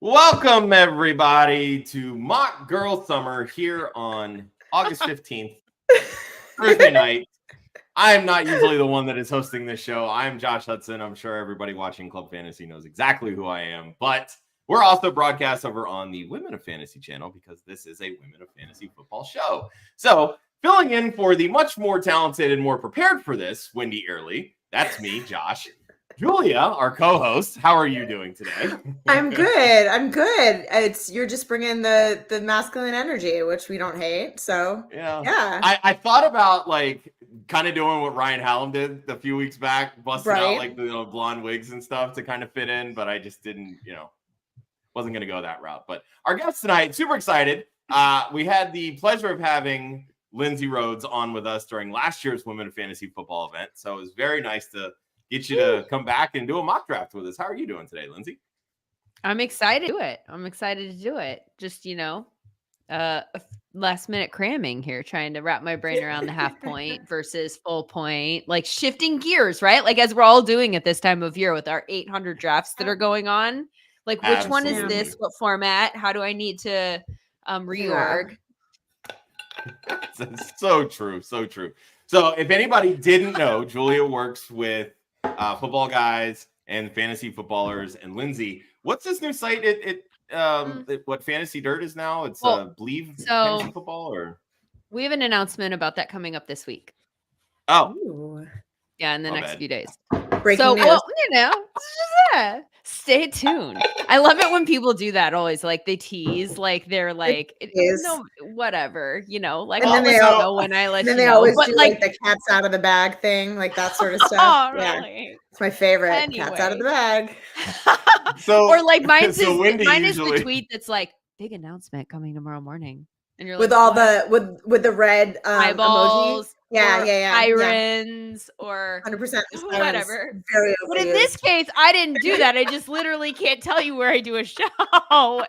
Welcome, everybody, to Mock Girl Summer here on August 15th, Thursday night. I am not usually the one that is hosting this show. I'm Josh Hudson. I'm sure everybody watching Club Fantasy knows exactly who I am, but we're also broadcast over on the Women of Fantasy channel because this is a Women of Fantasy football show. So, filling in for the much more talented and more prepared for this, Wendi Earley. That's me, Josh. Julia, our co-host, how are you doing today? I'm good. You're just bringing the masculine energy, which we don't hate. So yeah. I thought about like kind of doing what Ryan Hallam did a few weeks back, busting out like the blonde wigs and stuff to kind of fit in, but I just didn't, wasn't going to go that route. But our guest tonight, super excited. We had the pleasure of having Lindsay Rhodes on with us during last year's Women of Fantasy Football event, so it was very nice to get you to come back and do a mock draft with us. How are you doing today, Lindsay? I'm excited to do it. Just, last minute cramming here, trying to wrap my brain around the half point versus full point, like shifting gears, right? Like as we're all doing at this time of year with our 800 drafts that are going on, like which one is this? What format? How do I need to reorg? So true. So true. So if anybody didn't know, Julia works with Football Guys and Fantasy Footballers and Lindsay. What's this new site? What Fantasy Dirt is now? It's Believe Fantasy Football, or we have an announcement about that coming up this week. Oh, yeah, in the next few days. Breaking news. Stay tuned. I love it when people do that. Always like they tease, like they're like, whatever, like. And then they know when I let you know. They always do like the cat's out of the bag thing, like that sort of stuff. Oh, really? It's my favorite. Anyway. Cat's out of the bag. Or like mine is the tweet that's like big announcement coming tomorrow morning, and you're with like, all the with the red eyeballs. Emojis. Yeah. Sirens or 100% whatever. Very but in this case, I didn't do that. I just literally can't tell you where I do a show.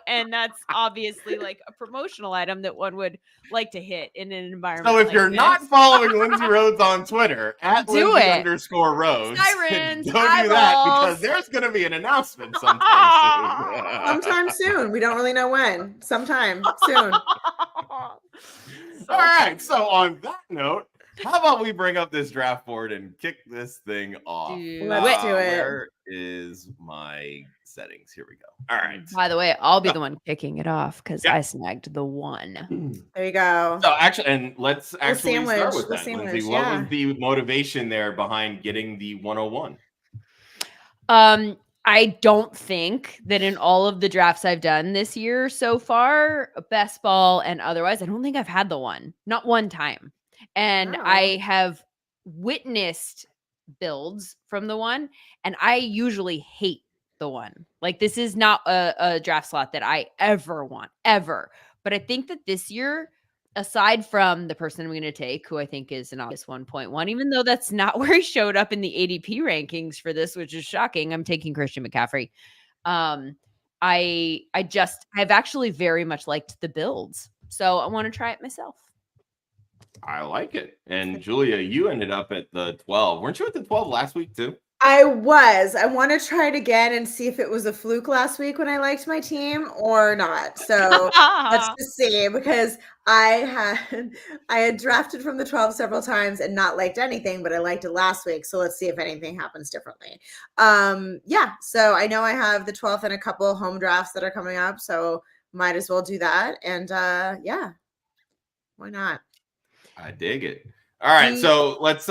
And that's obviously like a promotional item that one would like to hit in an environment. So if you're not following Lindsay Rhodes on Twitter at Lindsay_Rhodes, Sirens, go do that because there's going to be an announcement sometime soon. Sometime soon. We don't really know when. Sometime soon. All right. So on that note, how about we bring up this draft board and kick this thing off? Let's do it. Where is my settings? Here we go. All right. By the way, I'll be the one kicking it off because I snagged the one. There you go. So let's start with that, Lindsay. What was the motivation there behind getting the 101? I don't think that in all of the drafts I've done this year so far, best ball and otherwise, I don't think I've had the one. Not one time. And I have witnessed builds from the one, and I usually hate the one. Like this is not a draft slot that I ever want, ever. But I think that this year, aside from the person I'm going to take, who I think is an obvious 1.1, even though that's not where he showed up in the ADP rankings for this, which is shocking, I'm taking Christian McCaffrey. I've actually very much liked the builds. So I want to try it myself. I like it. And Julia, you ended up at the 12. Weren't you at the 12 last week too? I was. I want to try it again and see if it was a fluke last week when I liked my team or not. So let's just see, because I had drafted from the 12 several times and not liked anything, but I liked it last week. So let's see if anything happens differently. So I know I have the 12th and a couple home drafts that are coming up. So might as well do that. And why not? I dig it. All right, so let's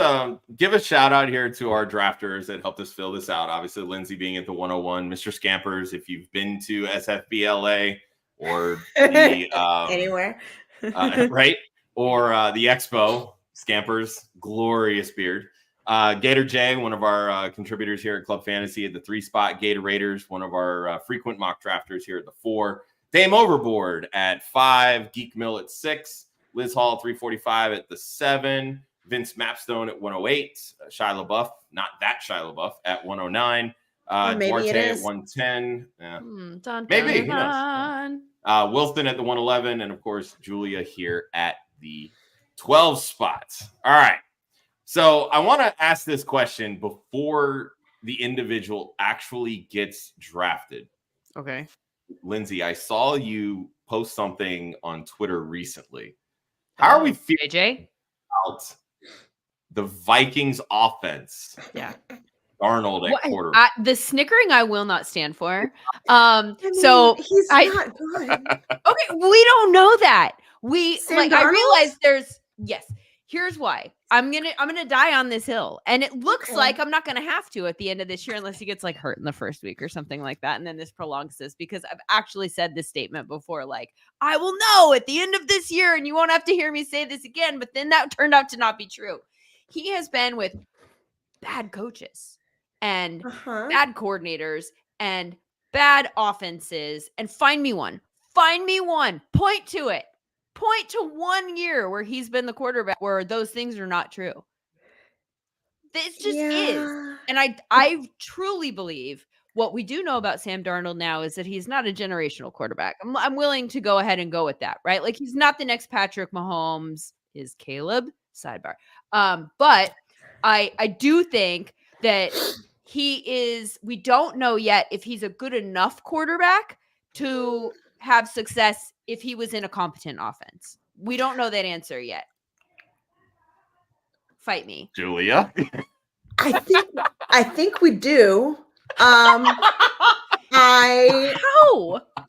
give a shout out here to our drafters that helped us fill this out. Obviously, Lindsay being at the 101, Mr. Scampers, if you've been to SFBLA or the anywhere, right, or the Expo, Scampers, glorious beard. Gator J, one of our contributors here at Club Fantasy at the 3 spot. Gator Raiders, one of our frequent mock drafters here at the 4. Dame Overboard at 5. Geek Mill at 6. Liz Hall, 345 at the 7. Vince Mapstone at 108. Shia LaBeouf, not that Shia LaBeouf, at 109. Duarte at 110. Maybe. Who knows? Wilson at the 111. And, of course, Julia here at the 12 spots. All right. So I want to ask this question before the individual actually gets drafted. Okay. Lindsay, I saw you post something on Twitter recently. How are we feeling JJ? about the Vikings offense? Yeah. Arnold at quarterback. The snickering I will not stand for. So he's not good. Okay, we don't know that. Sam I Darnold? realize here's why. I'm gonna die on this hill. And it looks like I'm not gonna have to at the end of this year unless he gets like hurt in the first week or something like that. And then this prolongs this, because I've actually said this statement before, like, I will know at the end of this year and you won't have to hear me say this again. But then that turned out to not be true. He has been with bad coaches and bad coordinators and bad offenses. And find me one, point to it. Point to 1 year where he's been the quarterback where those things are not true. This just is. And I truly believe what we do know about Sam Darnold now is that he's not a generational quarterback. I'm willing to go ahead and go with that, right? Like, he's not the next Patrick Mahomes. Is Caleb? Sidebar. But I do think that he is, we don't know yet if he's a good enough quarterback to have success if he was in a competent offense. We don't know that answer yet. Fight me, Julia. I think we do.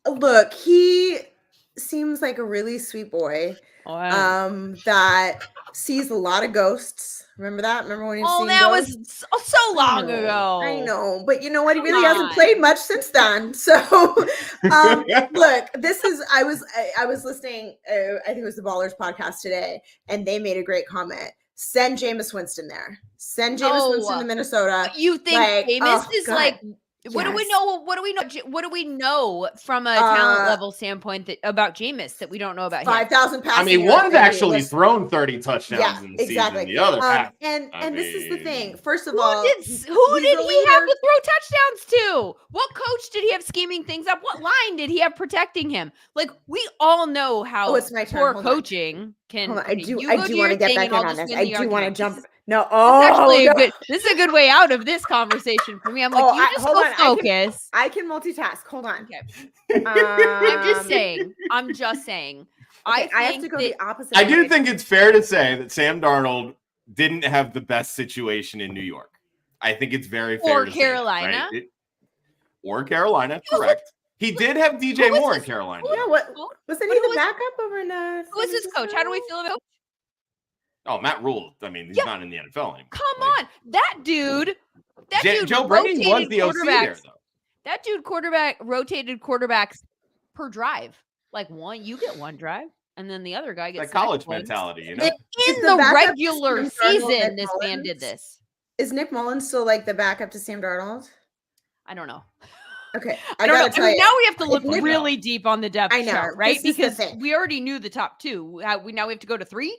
Look, he seems like a really sweet boy. That sees a lot of ghosts. Remember that? Remember when he was seeing ghosts? Was so long ago. I know, but you know what? He really hasn't played much since then. So, look, this is. I was listening. I think it was the Ballers podcast today, and they made a great comment. Send Jameis Winston there. Send Jameis Winston to Minnesota. You think Jameis is like? What do we know? What do we know from a talent level standpoint about Jameis that we don't know about him? 5,000 passing. I mean, one's actually thrown 30 touchdowns in the season. The other and this is the thing. First of all, who did he have to throw touchdowns to? What coach did he have scheming things up? What line did he have protecting him? Like, we all know how poor coaching can. I do want to get back in on this. I do want to jump. No, this is a good way out of this conversation for me. I'm like, focus. I can multitask. Hold on. Okay. I'm just saying. I have to go the opposite. I do think it's fair to say that Sam Darnold didn't have the best situation in New York. I think it's very fair to Carolina. Say, right? Or Carolina, correct. He did have DJ Moore in Carolina. Yeah, wasn't he the backup over in who was his coach? How do we feel about Oh, Matt Rule. I mean, he's not in the NFL anymore. Come on. That dude. Joe Brady was the OC there, though. That dude rotated quarterbacks per drive. Like, you get one drive, and then the other guy gets college mentality, you know? In the regular season, this man did this. Is Nick Mullins still like the backup to Sam Darnold? I don't know. Okay. I gotta tell you. Now we have to look really deep on the depth chart, right? Because we already knew the top two. Now we have to go to 3?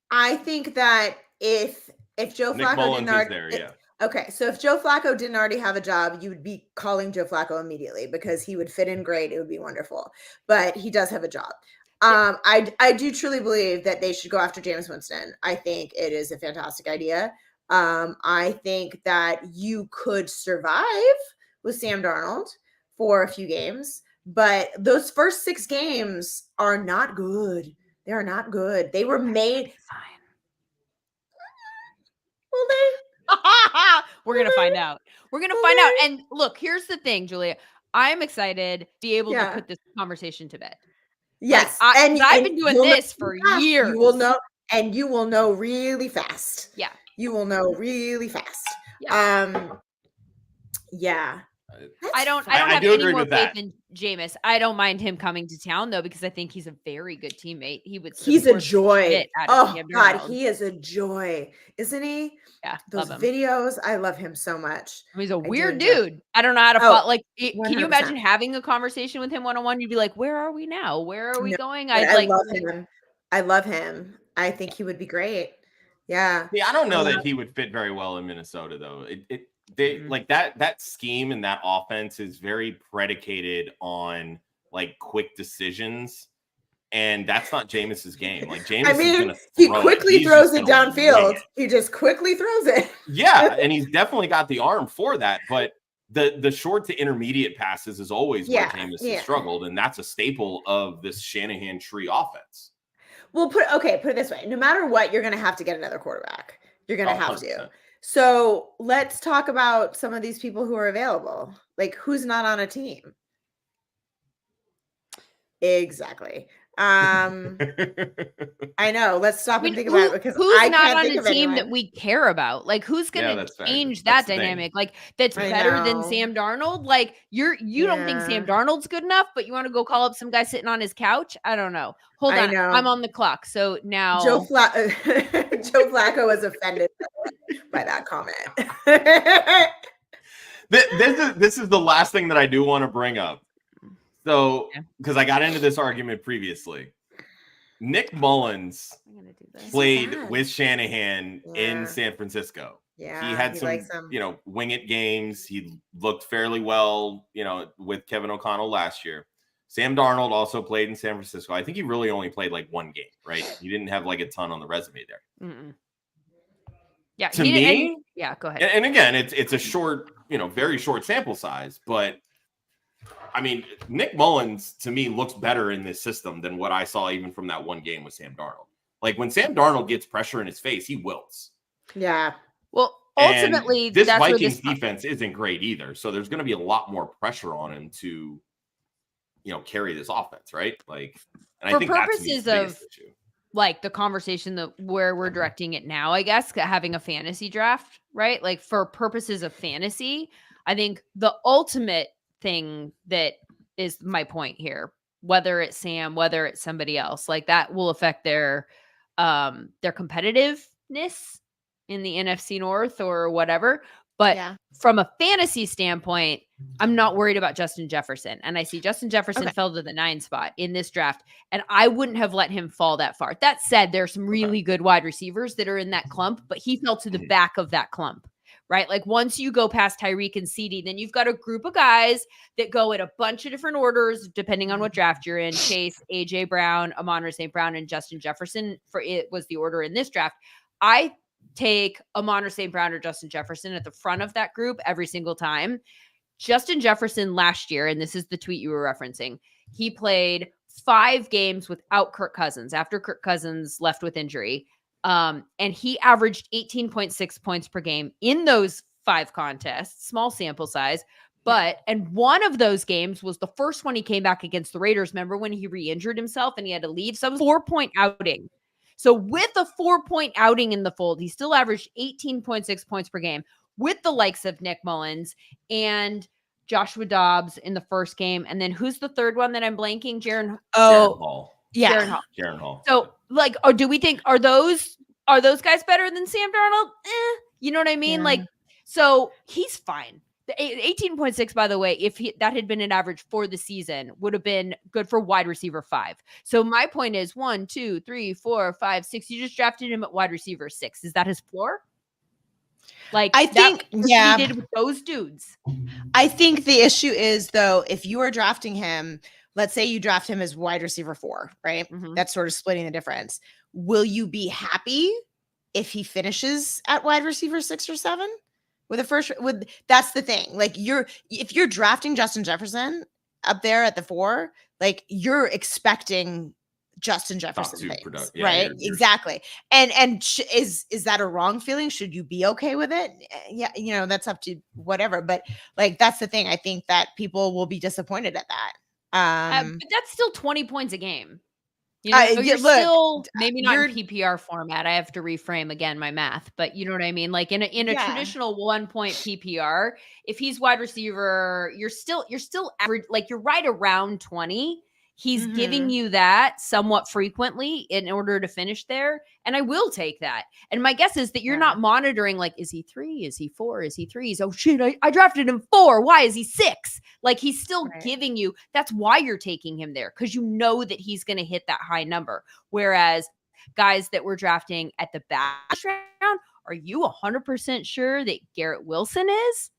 I think that if Joe Flacco didn't already, okay, so if Joe Flacco didn't already have a job, you would be calling Joe Flacco immediately because he would fit in great. It would be wonderful, but he does have a job. I do truly believe that they should go after Jameis Winston. I think it is a fantastic idea. I think that you could survive with Sam Darnold for a few games, but those first 6 games are not good. They are not good. They were made. Fine. Will they? We're going to find out. We're going to find out. And look, here's the thing, Julia. I'm excited to be able to put this conversation to bed. Yes. I've been doing this for years. You will know, and you will know really fast. Yeah. You will know really fast. Yeah. Yeah. I don't have any more faith in Jameis. I don't mind him coming to town though, because I think he's a very good teammate. He's a joy. Oh God, he is a joy, isn't he? Yeah, those videos. I love him so much. He's a weird dude. I don't know how to can you imagine having a conversation with him one-on-one? You'd be like, where are we now? Where are we going? I love him. I love him. I think he would be great. Yeah. I don't know that he would fit very well in Minnesota though. They like that scheme and that offense is very predicated on like quick decisions, and that's not Jameis's game. Like Jameis, he quickly throws it downfield. He just quickly throws it. Yeah, and he's definitely got the arm for that. But the short to intermediate passes is always where Jameis has struggled, and that's a staple of this Shanahan tree offense. Well, put it this way. No matter what, you're going to have to get another quarterback. You're going to have 100%. to. So let's talk about some of these people who are available. Like, who's not on a team? Exactly. I know. Let's stop and think about it, because I can't think of anyone. Who's not on a team that we care about? Like, who's going to change that dynamic? Like, that's better than Sam Darnold. Like, you don't think Sam Darnold's good enough, but you want to go call up some guy sitting on his couch? I don't know. Hold on, I'm on the clock. So now Joe Flacco was offended by that comment. This is the last thing that I do want to bring up. So, because I got into this argument previously, Nick Mullins played with Shanahan in San Francisco. Yeah, he had some, wing it games. He looked fairly well, with Kevin O'Connell last year. Sam Darnold also played in San Francisco. I think he really only played like one game, right? He didn't have like a ton on the resume there. Mm-mm. Yeah, to me, go ahead. And again, it's a short, very short sample size, but I mean, Nick Mullins to me looks better in this system than what I saw even from that one game with Sam Darnold. Like, when Sam Darnold gets pressure in his face, he wilts. Yeah. Well, ultimately, and this Vikings defense isn't great either. So there's going to be a lot more pressure on him to, carry this offense, right? Like, and for I think purposes that's of like the conversation where we're directing it now, I guess, having a fantasy draft, right? Like, for purposes of fantasy, I think the ultimate thing that is my point here, whether it's Sam, whether it's somebody else, like, that will affect their competitiveness in the NFC North or whatever. But from a fantasy standpoint, I'm not worried about Justin Jefferson. And I see Justin Jefferson fell to the 9 spot in this draft, and I wouldn't have let him fall that far. That said, there's some really good wide receivers that are in that clump, but he fell to the back of that clump, right? Like, once you go past Tyreek and CeeDee, then you've got a group of guys that go in a bunch of different orders, depending on what draft you're in. Chase, AJ Brown, Amon-Ra St. Brown, and Justin Jefferson was the order in this draft. I take Amon-Ra St. Brown or Justin Jefferson at the front of that group every single time. Justin Jefferson last year, and this is the tweet you were referencing, he played 5 games without Kirk Cousins after Kirk Cousins left with injury. And he averaged 18.6 points per game in those 5 contests, small sample size. And one of those games was the first one he came back against the Raiders. Remember when he re-injured himself and he had to leave? So it was a 4-point outing. So with a 4-point outing in the fold, he still averaged 18.6 points per game with the likes of Nick Mullins and Joshua Dobbs in the first game. And then who's the third one that I'm blanking? Jaron Hall. Yeah. Jaron Hall. So, like, or do we think, are those guys better than Sam Darnold? You know what I mean? Yeah. Like, so he's fine. The 18.6, by the way, if that had been an average for the season, would have been good for wide receiver 5. So my point is 1, 2, 3, 4, 5, 6. You just drafted him at wide receiver 6. Is that his floor? Like, I think, he did with those dudes. I think the issue is, though, if you are drafting him, let's say you draft him as wide receiver 4, right? Mm-hmm. That's sort of splitting the difference. Will you be happy if he finishes at wide receiver 6 or 7? That's the thing. Like, if you're drafting Justin Jefferson up there at the 4, like, you're expecting Justin Jefferson things, right? You're exactly. And is that a wrong feeling? Should you be okay with it? Yeah, that's up to whatever. But, like, that's the thing. I think that people will be disappointed at that. But that's still 20 points a game. You're still maybe not in PPR format. I have to reframe again my math, but you know what I mean? Like, in a traditional 1-point PPR, if he's wide receiver, you're still average, like, you're right around 20. He's giving you that somewhat frequently in order to finish there. And I will take that. And my guess is that you're not monitoring, like, is he 3? Is he 4? Is he 3? Oh, shit, I drafted him 4. Why is he 6? Like, he's still giving you. That's why you're taking him there, because you know that he's going to hit that high number. Whereas guys that we're drafting at the back round, are you 100% sure that Garrett Wilson is?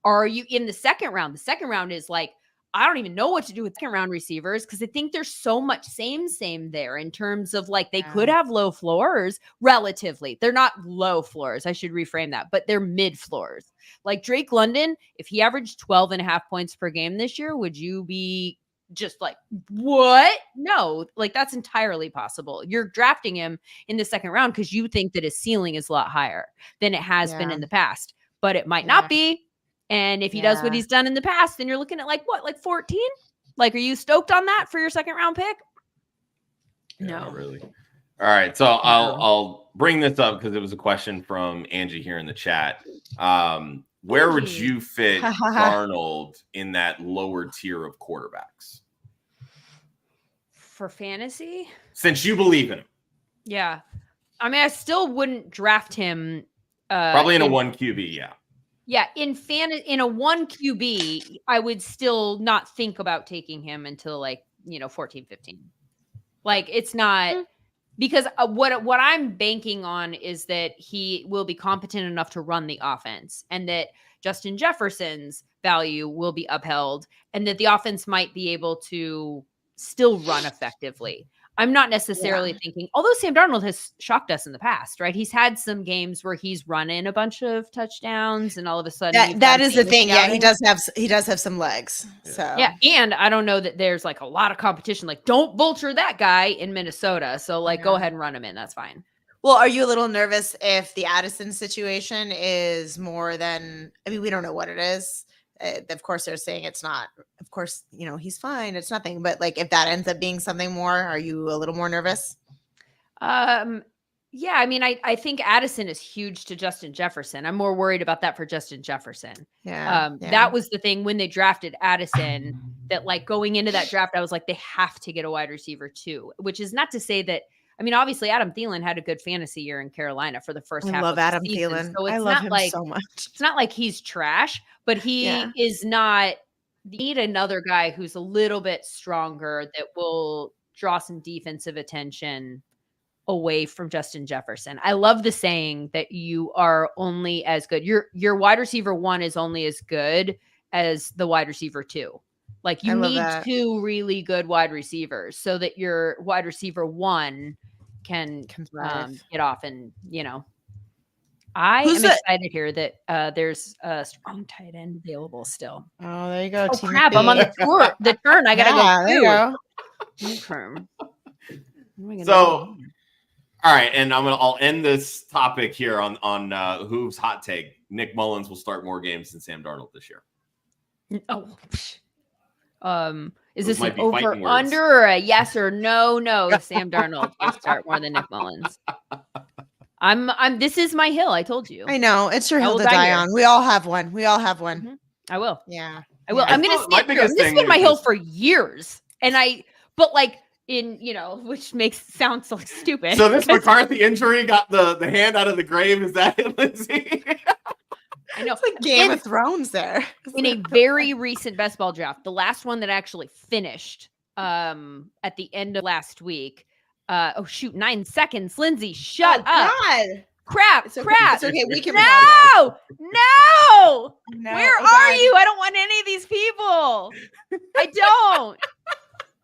Or are you in the second round? The second round is like, I don't even know what to do with second round receivers because I think there's so much same there in terms of like they could have low floors relatively. They're not low floors. I should reframe that, but they're mid floors. Like Drake London, if he averaged 12.5 points per game this year, would you be just like, what? No, like that's entirely possible. You're drafting him in the second round because you think that his ceiling is a lot higher than it has been in the past, but it might not be. And if he does what he's done in the past, then you're looking at like 14? Like, are you stoked on that for your second round pick? No, not really. All right. So I'll bring this up because it was a question from Angie here in the chat. Where would you fit Darnold in that lower tier of quarterbacks? For fantasy? Since you believe in him. Yeah. I mean, I still wouldn't draft him. Probably in a 1 QB, yeah. Yeah, in a 1 QB, I would still not think about taking him until 14, 15. Like it's not because what I'm banking on is that he will be competent enough to run the offense and that Justin Jefferson's value will be upheld and that the offense might be able to still run effectively. I'm not necessarily thinking, although Sam Darnold has shocked us in the past, right? He's had some games where he's run in a bunch of touchdowns and all of a sudden that is the thing. Yeah, he does have some legs. So yeah, and I don't know that there's like a lot of competition. Like, don't vulture that guy in Minnesota. So go ahead and run him in. That's fine. Well, are you a little nervous if the Addison situation is more than, I mean, we don't know what it is. Of course, they're saying it's not. Of course, he's fine. It's nothing. But like, if that ends up being something more, are you a little more nervous? Yeah. I mean, I think Addison is huge to Justin Jefferson. I'm more worried about that for Justin Jefferson. Yeah. That was the thing when they drafted Addison. That like going into that draft, I was like, they have to get a wide receiver too. Which is not to say that. I mean, obviously, Adam Thielen had a good fantasy year in Carolina for the first half. I love Adam Thielen. So I love him so much. It's not like he's trash, but he is not. Need another guy who's a little bit stronger that will draw some defensive attention away from Justin Jefferson. I love the saying that you are only as good. Your wide receiver 1 is only as good as the wide receiver 2. Like you need 2 really good wide receivers so that your wide receiver 1 can get off and, I am excited here that there's a strong tight end available still. Oh, there you go. Oh, crap. I'm on the turn. I got to go. So, all right. And I'll end this topic here on Hoov's hot take. Nick Mullins will start more games than Sam Darnold this year. Oh, is this an over under or a yes or no? No, Sam Darnold will start more than Nick Mullins. This is my hill. I told you. I know it's your hill to die on. We all have one. Mm-hmm. I will. Yeah, I will. I'm going to stand through. This has been my hill for years, which sounds like stupid. So this McCarthy injury got the hand out of the grave. Is that it, Lindsay? I know. It's like Game of Thrones there. In a very recent best ball draft, the last one that actually finished at the end of last week. 9 seconds. Lindsay, shut up. God. Crap. It's okay. We can. No. Where are you? I don't want any of these people. I don't.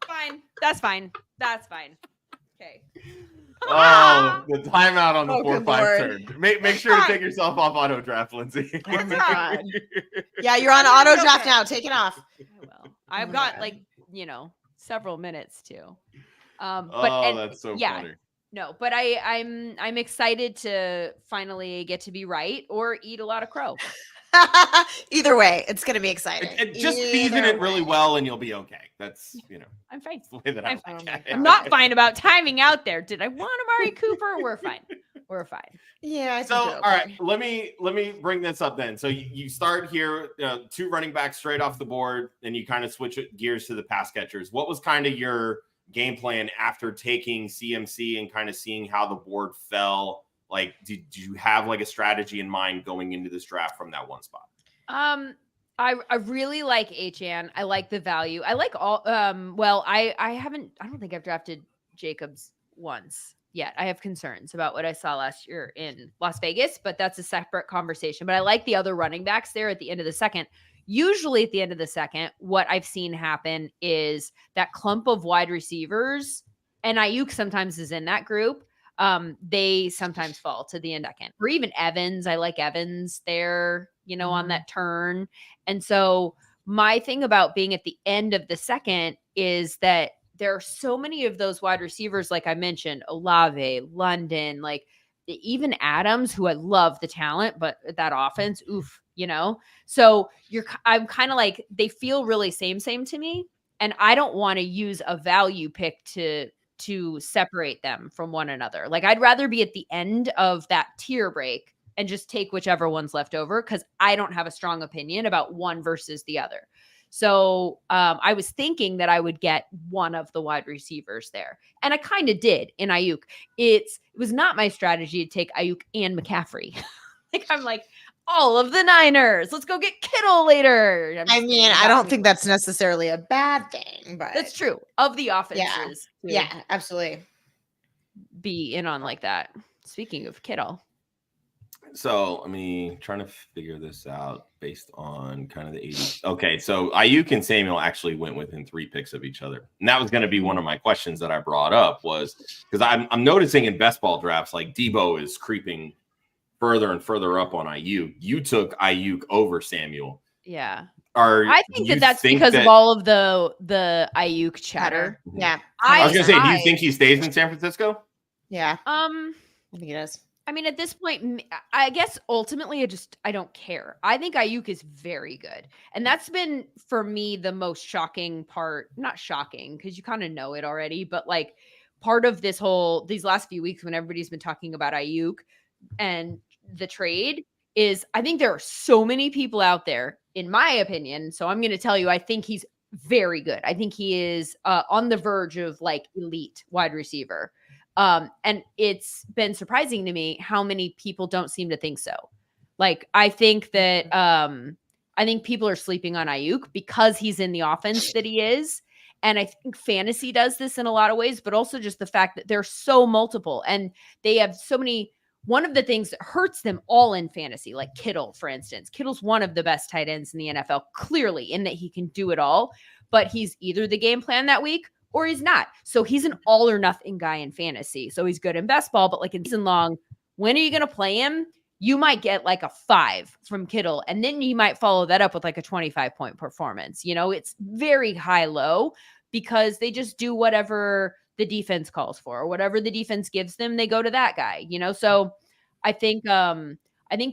Fine. That's fine. Okay. Oh, the timeout on the 4-5 turn. Make sure to take yourself off auto draft, Lindsay. Oh my God. Yeah, you're on auto draft now. Take it off. I will. I've got several minutes too. That's so funny. No, but I'm excited to finally get to be right or eat a lot of crow. Either way, it's going to be exciting. Just season it really well and you'll be okay. That's, I'm fine. the way that I'm not fine about timing out there. Did I want Amari Cooper? We're fine. Yeah. So, all right, let me bring this up then. So you start here, 2 running backs straight off the board, and you kind of switch gears to the pass catchers. What was kind of your game plan after taking CMC and kind of seeing how the board fell? Like, did you have like a strategy in mind going into this draft from that one spot? I really like HN. I like the value. I like all. I don't think I've drafted Jacobs once yet. I have concerns about what I saw last year in Las Vegas, but that's a separate conversation. But I like the other running backs there at the end of the second. Usually at the end of the second, what I've seen happen is that clump of wide receivers, and Ayuk sometimes is in that group. They sometimes fall to the end second, or even Evans. I like Evans there, on that turn. And so my thing about being at the end of the second is that there are so many of those wide receivers, like I mentioned, Olave, London, like even Adams, who I love the talent, but that offense, oof, So I'm kind of like, they feel really same to me. And I don't want to use a value pick to separate them from one another. Like I'd rather be at the end of that tier break and just take whichever one's left over, because I don't have a strong opinion about one versus the other. So I was thinking that I would get one of the wide receivers there. And I kind of did in Ayuk. It was not my strategy to take Ayuk and McCaffrey. I'm like, all of the Niners. Let's go get Kittle later. I don't think that's necessarily a bad thing, but that's true. Of the offenses. Yeah, absolutely. Be in on like that. Speaking of Kittle. So, trying to figure this out based on kind of the 80s. Okay, so Ayuk and Samuel actually went within 3 picks of each other. And that was going to be one of my questions that I brought up, was because I'm noticing in best ball drafts, like Debo is creeping further and further up on Ayuk. You took Ayuk over Samuel. Yeah. I think that's because of all of the Ayuk chatter. Yeah. I was going to say, do you think he stays in San Francisco? Yeah. I think he does. At this point, I guess ultimately I don't care. I think Ayuk is very good. And that's been, for me, the most shocking part. Not shocking, because you kind of know it already, but like part of these last few weeks when everybody's been talking about Ayuk and the trade is, I think there are so many people out there, in my opinion. So I'm going to tell you, I think he's very good. I think he is on the verge of like elite wide receiver. And it's been surprising to me how many people don't seem to think so. Like, I think that, I think people are sleeping on Ayuk because he's in the offense that he is. And I think fantasy does this in a lot of ways, but also just the fact that they're so multiple and they have so many. One of the things that hurts them all in fantasy, like Kittle, for instance, Kittle's one of the best tight ends in the NFL, clearly, in that he can do it all, but he's either the game plan that week or he's not. So he's an all or nothing guy in fantasy. So he's good in best ball, but like in season long, when are you going to play him? You might get like a 5 from Kittle, and then you might follow that up with like a 25-point performance. It's very high-low because they just do whatever the defense calls for, or whatever the defense gives them, they go to that guy, So I think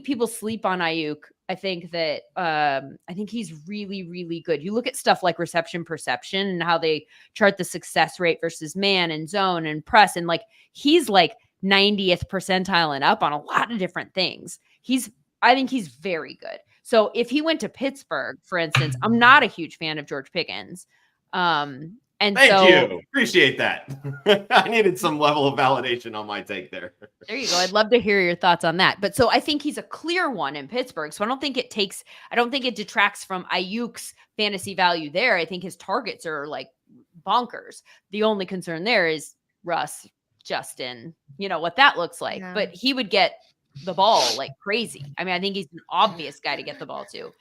people sleep on Ayuk. I think that I think he's really, really good. You look at stuff like reception perception and how they chart the success rate versus man and zone and press, and like he's like 90th percentile and up on a lot of different things. I think he's very good. So if he went to Pittsburgh, for instance, I'm not a huge fan of George Pickens. Thank you. Appreciate that. I needed some level of validation on my take there. There you go. I'd love to hear your thoughts on that. But so I think he's a clear one in Pittsburgh. So I don't think it detracts from Ayuk's fantasy value there. I think his targets are like bonkers. The only concern there is Russ, Justin, what that looks like. Yeah. But he would get the ball like crazy. I think he's an obvious guy to get the ball to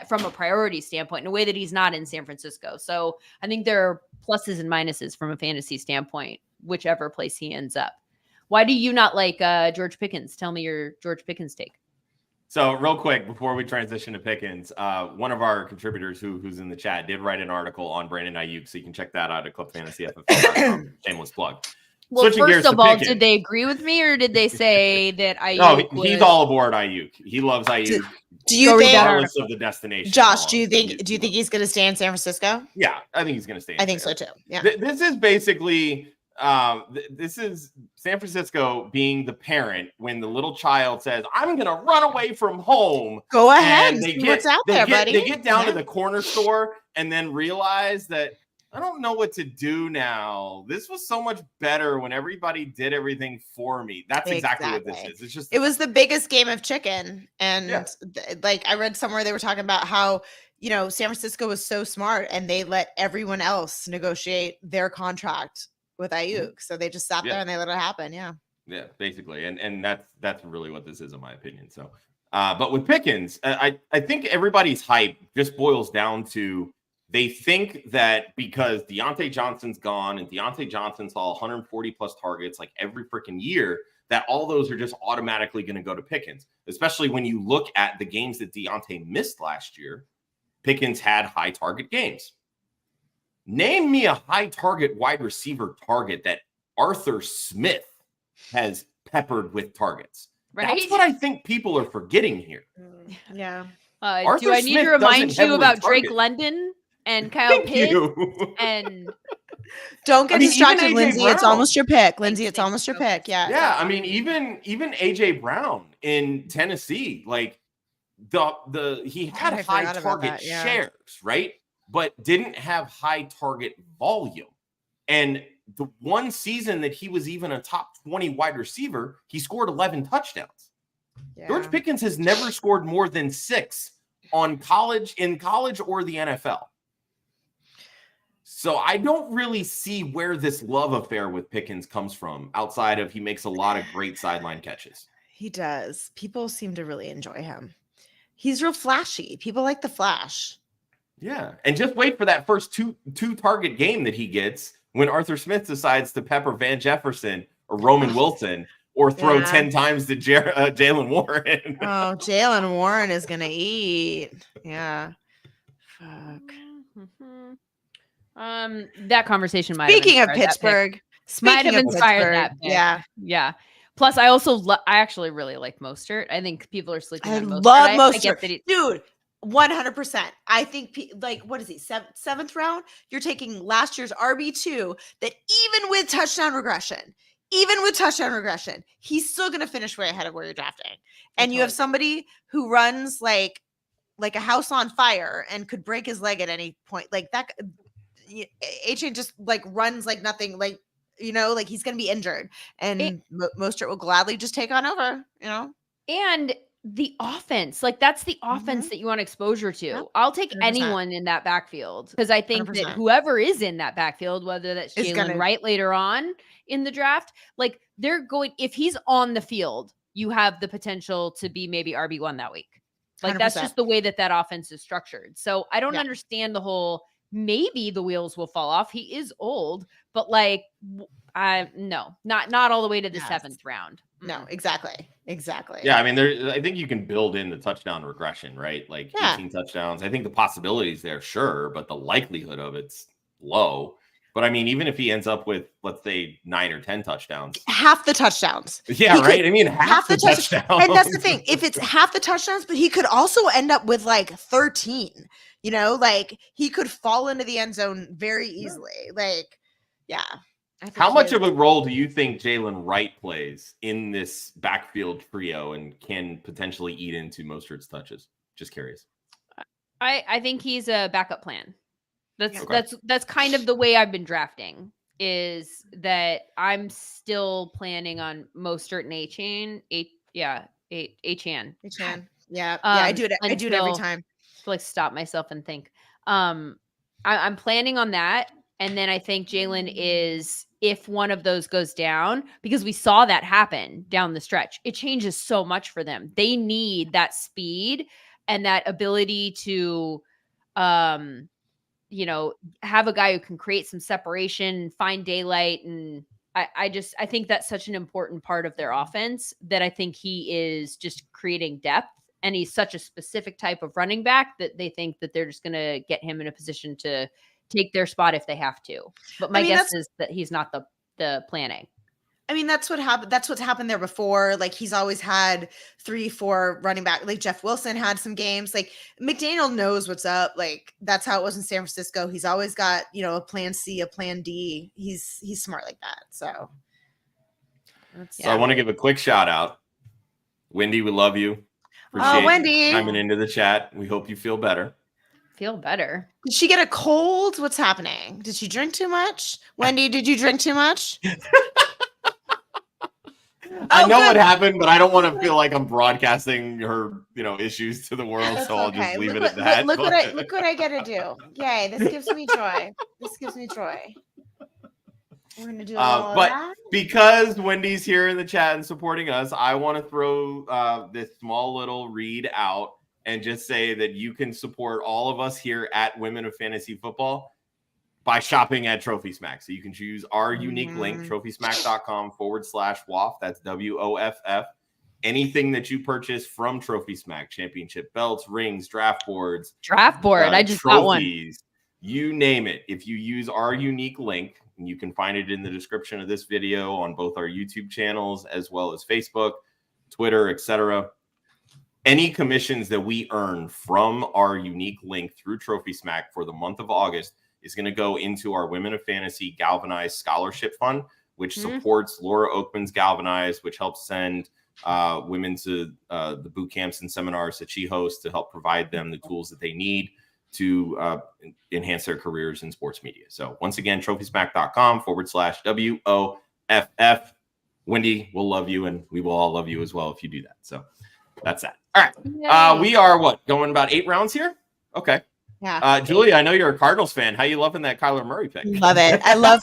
from a priority standpoint in a way that he's not in San Francisco. So I think there are pluses and minuses from a fantasy standpoint, whichever place he ends up. Why do you not like George Pickens? Tell me your George Pickens take. So real quick, before we transition to Pickens, one of our contributors who's in the chat did write an article on Brandon Ayuk. So you can check that out at clubfantasyffl.com. Shameless plug. Well, first of all, did they agree with me, or did they say that Ayuk? No, he's all aboard Ayuk. He loves Ayuk. Do you think, regardless of the destination? Josh, do you think he's going to stay in San Francisco? Yeah, I think he's going to stay. I think so too. Yeah. This is basically this is San Francisco being the parent when the little child says, "I'm going to run away from home." Go ahead. And see what's out there, buddy. They get down to the corner store and then realize that, I don't know what to do now. This was so much better when everybody did everything for me. That's exactly what this is. It's just, it was the biggest game of chicken. And like I read somewhere they were talking about how, San Francisco was so smart and they let everyone else negotiate their contract with Ayuk. So they just sat there and they let it happen. Yeah. Yeah, basically. And that's really what this is, in my opinion. So But with Pickens, I think everybody's hype just boils down to they think that because Deontay Johnson's gone and Deontay Johnson saw 140 plus targets like every freaking year, that all those are just automatically going to go to Pickens, especially when you look at the games that Deontay missed last year. Pickens had high target games. Name me a high target wide receiver target that Arthur Smith has peppered with targets. Right? That's what I think people are forgetting here. Yeah. Do I need to remind you about Drake London and Kyle Pitts? And don't get distracted, even Lindsay. Brown. It's almost your pick, Lindsay. It's almost your pick. Yeah. Yeah. I mean, even AJ Brown in Tennessee, like he had high target shares, right? But didn't have high target volume. And the one season that he was even a top 20 wide receiver, he scored 11 touchdowns. Yeah. George Pickens has never scored more than 6 in college or the NFL. So I don't really see where this love affair with Pickens comes from outside of he makes a lot of great sideline catches. He does. People seem to really enjoy him. He's real flashy. People like the flash. Yeah. And just wait for that first two target game that he gets when Arthur Smith decides to pepper Van Jefferson or Roman Wilson or throw 10 times to Jaylen Warren. Oh, Jaylen Warren is going to eat. Yeah. Fuck. That conversation might Speaking of Pittsburgh. Might have inspired that pick. Yeah. Yeah. Plus, I also I actually really like Mostert. I think people are sleeping on Mostert. I love Mostert. Dude, 100%. I think, what is he, seventh round? You're taking last year's RB2 that even with touchdown regression, he's still going to finish way ahead of where you're drafting. And you have somebody who runs like a house on fire and could break his leg at any point. Like that, H.A. just runs like nothing, he's going to be injured. And Mostert will gladly just take on over, And the offense, that's the offense that you want exposure to. Yep. I'll take 100%. Anyone in that backfield because I think 100%. That whoever is in that backfield, whether that's Jalen Wright later on in the draft, they're going, if he's on the field, you have the potential to be maybe RB1 that week. 100%. That's just the way that offense is structured. So I don't understand the whole, maybe the wheels will fall off. He is old, but no, not all the way to the 7th round. No, exactly. Yeah, I mean, I think you can build in the touchdown regression, right? 18 touchdowns. I think the possibilities there, sure, but the likelihood of it's low. But I mean, even if he ends up with, let's say, 9 or 10 touchdowns, half the touchdowns. Yeah, right. I mean, half the touchdowns. And that's the thing. If it's half the touchdowns, but he could also end up with 13. He could fall into the end zone very easily. Yeah. How much of a role do you think Jalen Wright plays in this backfield trio and can potentially eat into Mostert's touches? Just curious. I think he's a backup plan. That's kind of the way I've been drafting, is that I'm still planning on Mostert and Achane. Achane. Yeah. I do it. I do it every time. To stop myself and think. I'm planning on that. And then I think Jalen is, if one of those goes down, because we saw that happen down the stretch, it changes so much for them. They need that speed and that ability to, have a guy who can create some separation, find daylight. And I think that's such an important part of their offense that I think he is just creating depth. And he's such a specific type of running back that they think that they're just going to get him in a position to take their spot if they have to. But my guess is that he's not the plan A. I mean, that's what happened. That's what's happened there before. He's always had 3-4 running back. Jeff Wilson had some games. McDaniel knows what's up. That's how it was in San Francisco. He's always got, a plan C, a plan D. He's smart like that. So I want to give a quick shout out. Wendi, we love you. Appreciate Wendi coming into the chat. We hope you feel better. Feel better. Did she get a cold? What's happening? Did she drink too much? Wendi, did you drink too much? I know what happened, but I don't want to feel like I'm broadcasting her, issues to the world. So I'll just leave it at that. Look what I get to do. Yay. This gives me joy. We're gonna do but because Wendy's here in the chat and supporting us, I want to throw this small little read out and just say that you can support all of us here at Women of Fantasy Football by shopping at Trophy Smack. So you can choose our unique link, trophysmack.com/WOFF. That's WOFF. Anything that you purchase from Trophy Smack, championship belts, rings, draft boards. I just got one. You name it. If you use our unique link, and you can find it in the description of this video on both our YouTube channels as well as Facebook, Twitter, etc. Any commissions that we earn from our unique link through Trophy Smack for the month of August is going to go into our Women of Fantasy Galvanized Scholarship Fund, which supports Laura Oakman's Galvanized, which helps send women to the boot camps and seminars that she hosts to help provide them the tools that they need to enhance their careers in sports media. So once again, trophysmack.com/WOFF. Wendy will love you, and we will all love you as well if you do that. So that's that. All right. We are going about 8 rounds here? Okay. Yeah. Julia, I know you're a Cardinals fan. How you loving that Kyler Murray pick? Love it. I love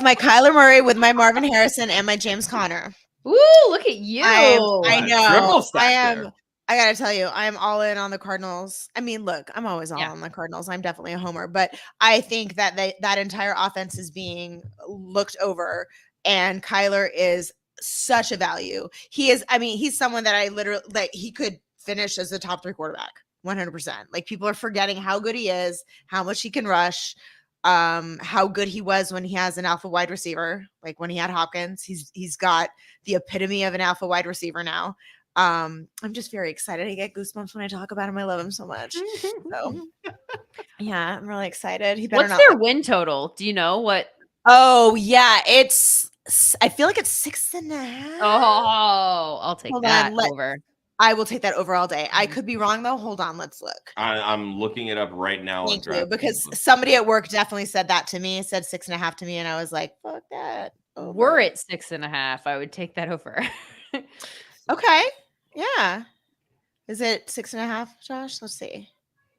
my Kyler Murray with my Marvin Harrison and my James Conner. Ooh, look at you. I know. I am. There. I gotta tell you, I'm all in on the Cardinals. I mean, look, I'm always all on the Cardinals. I'm definitely a homer, but I think that that entire offense is being looked over, and Kyler is such a value. He is. I mean, he's someone that I literally he could finish as the top 3 quarterback, 100%. Like, people are forgetting how good he is, how much he can rush, how good he was when he has an alpha wide receiver. Like when he had Hopkins, he's got the epitome of an alpha wide receiver now. I'm just very excited. I get goosebumps when I talk about him. I love him so much. So yeah, I'm really excited. What's their win total? Do you know what? Oh yeah, I feel like it's 6.5. Oh, I'll take that over. I will take that over all day. I could be wrong though. Hold on, let's look. I'm looking it up right now. Thank you, because somebody at work definitely said that to me. It said 6.5 to me, and I was like, "Fuck that." Over. We're at 6.5. I would take that over. Okay. Yeah. Is it 6.5, Josh? Let's see.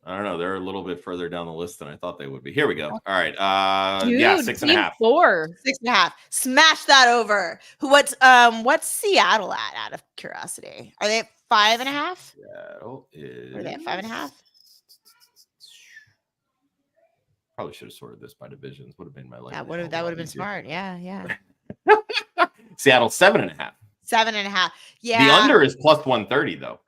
I don't know. They're a little bit further down the list than I thought they would be. Here we go. All right. Dude, 6.5. 6.5. Smash that over. What's Seattle at? Out of curiosity, are they at 5.5? Seattle is. Are they at 5.5? Probably should have sorted this by divisions. Would have been my life. That would have been smart. Yeah. Seattle 7.5. 7.5. Yeah. The under is plus 130 though.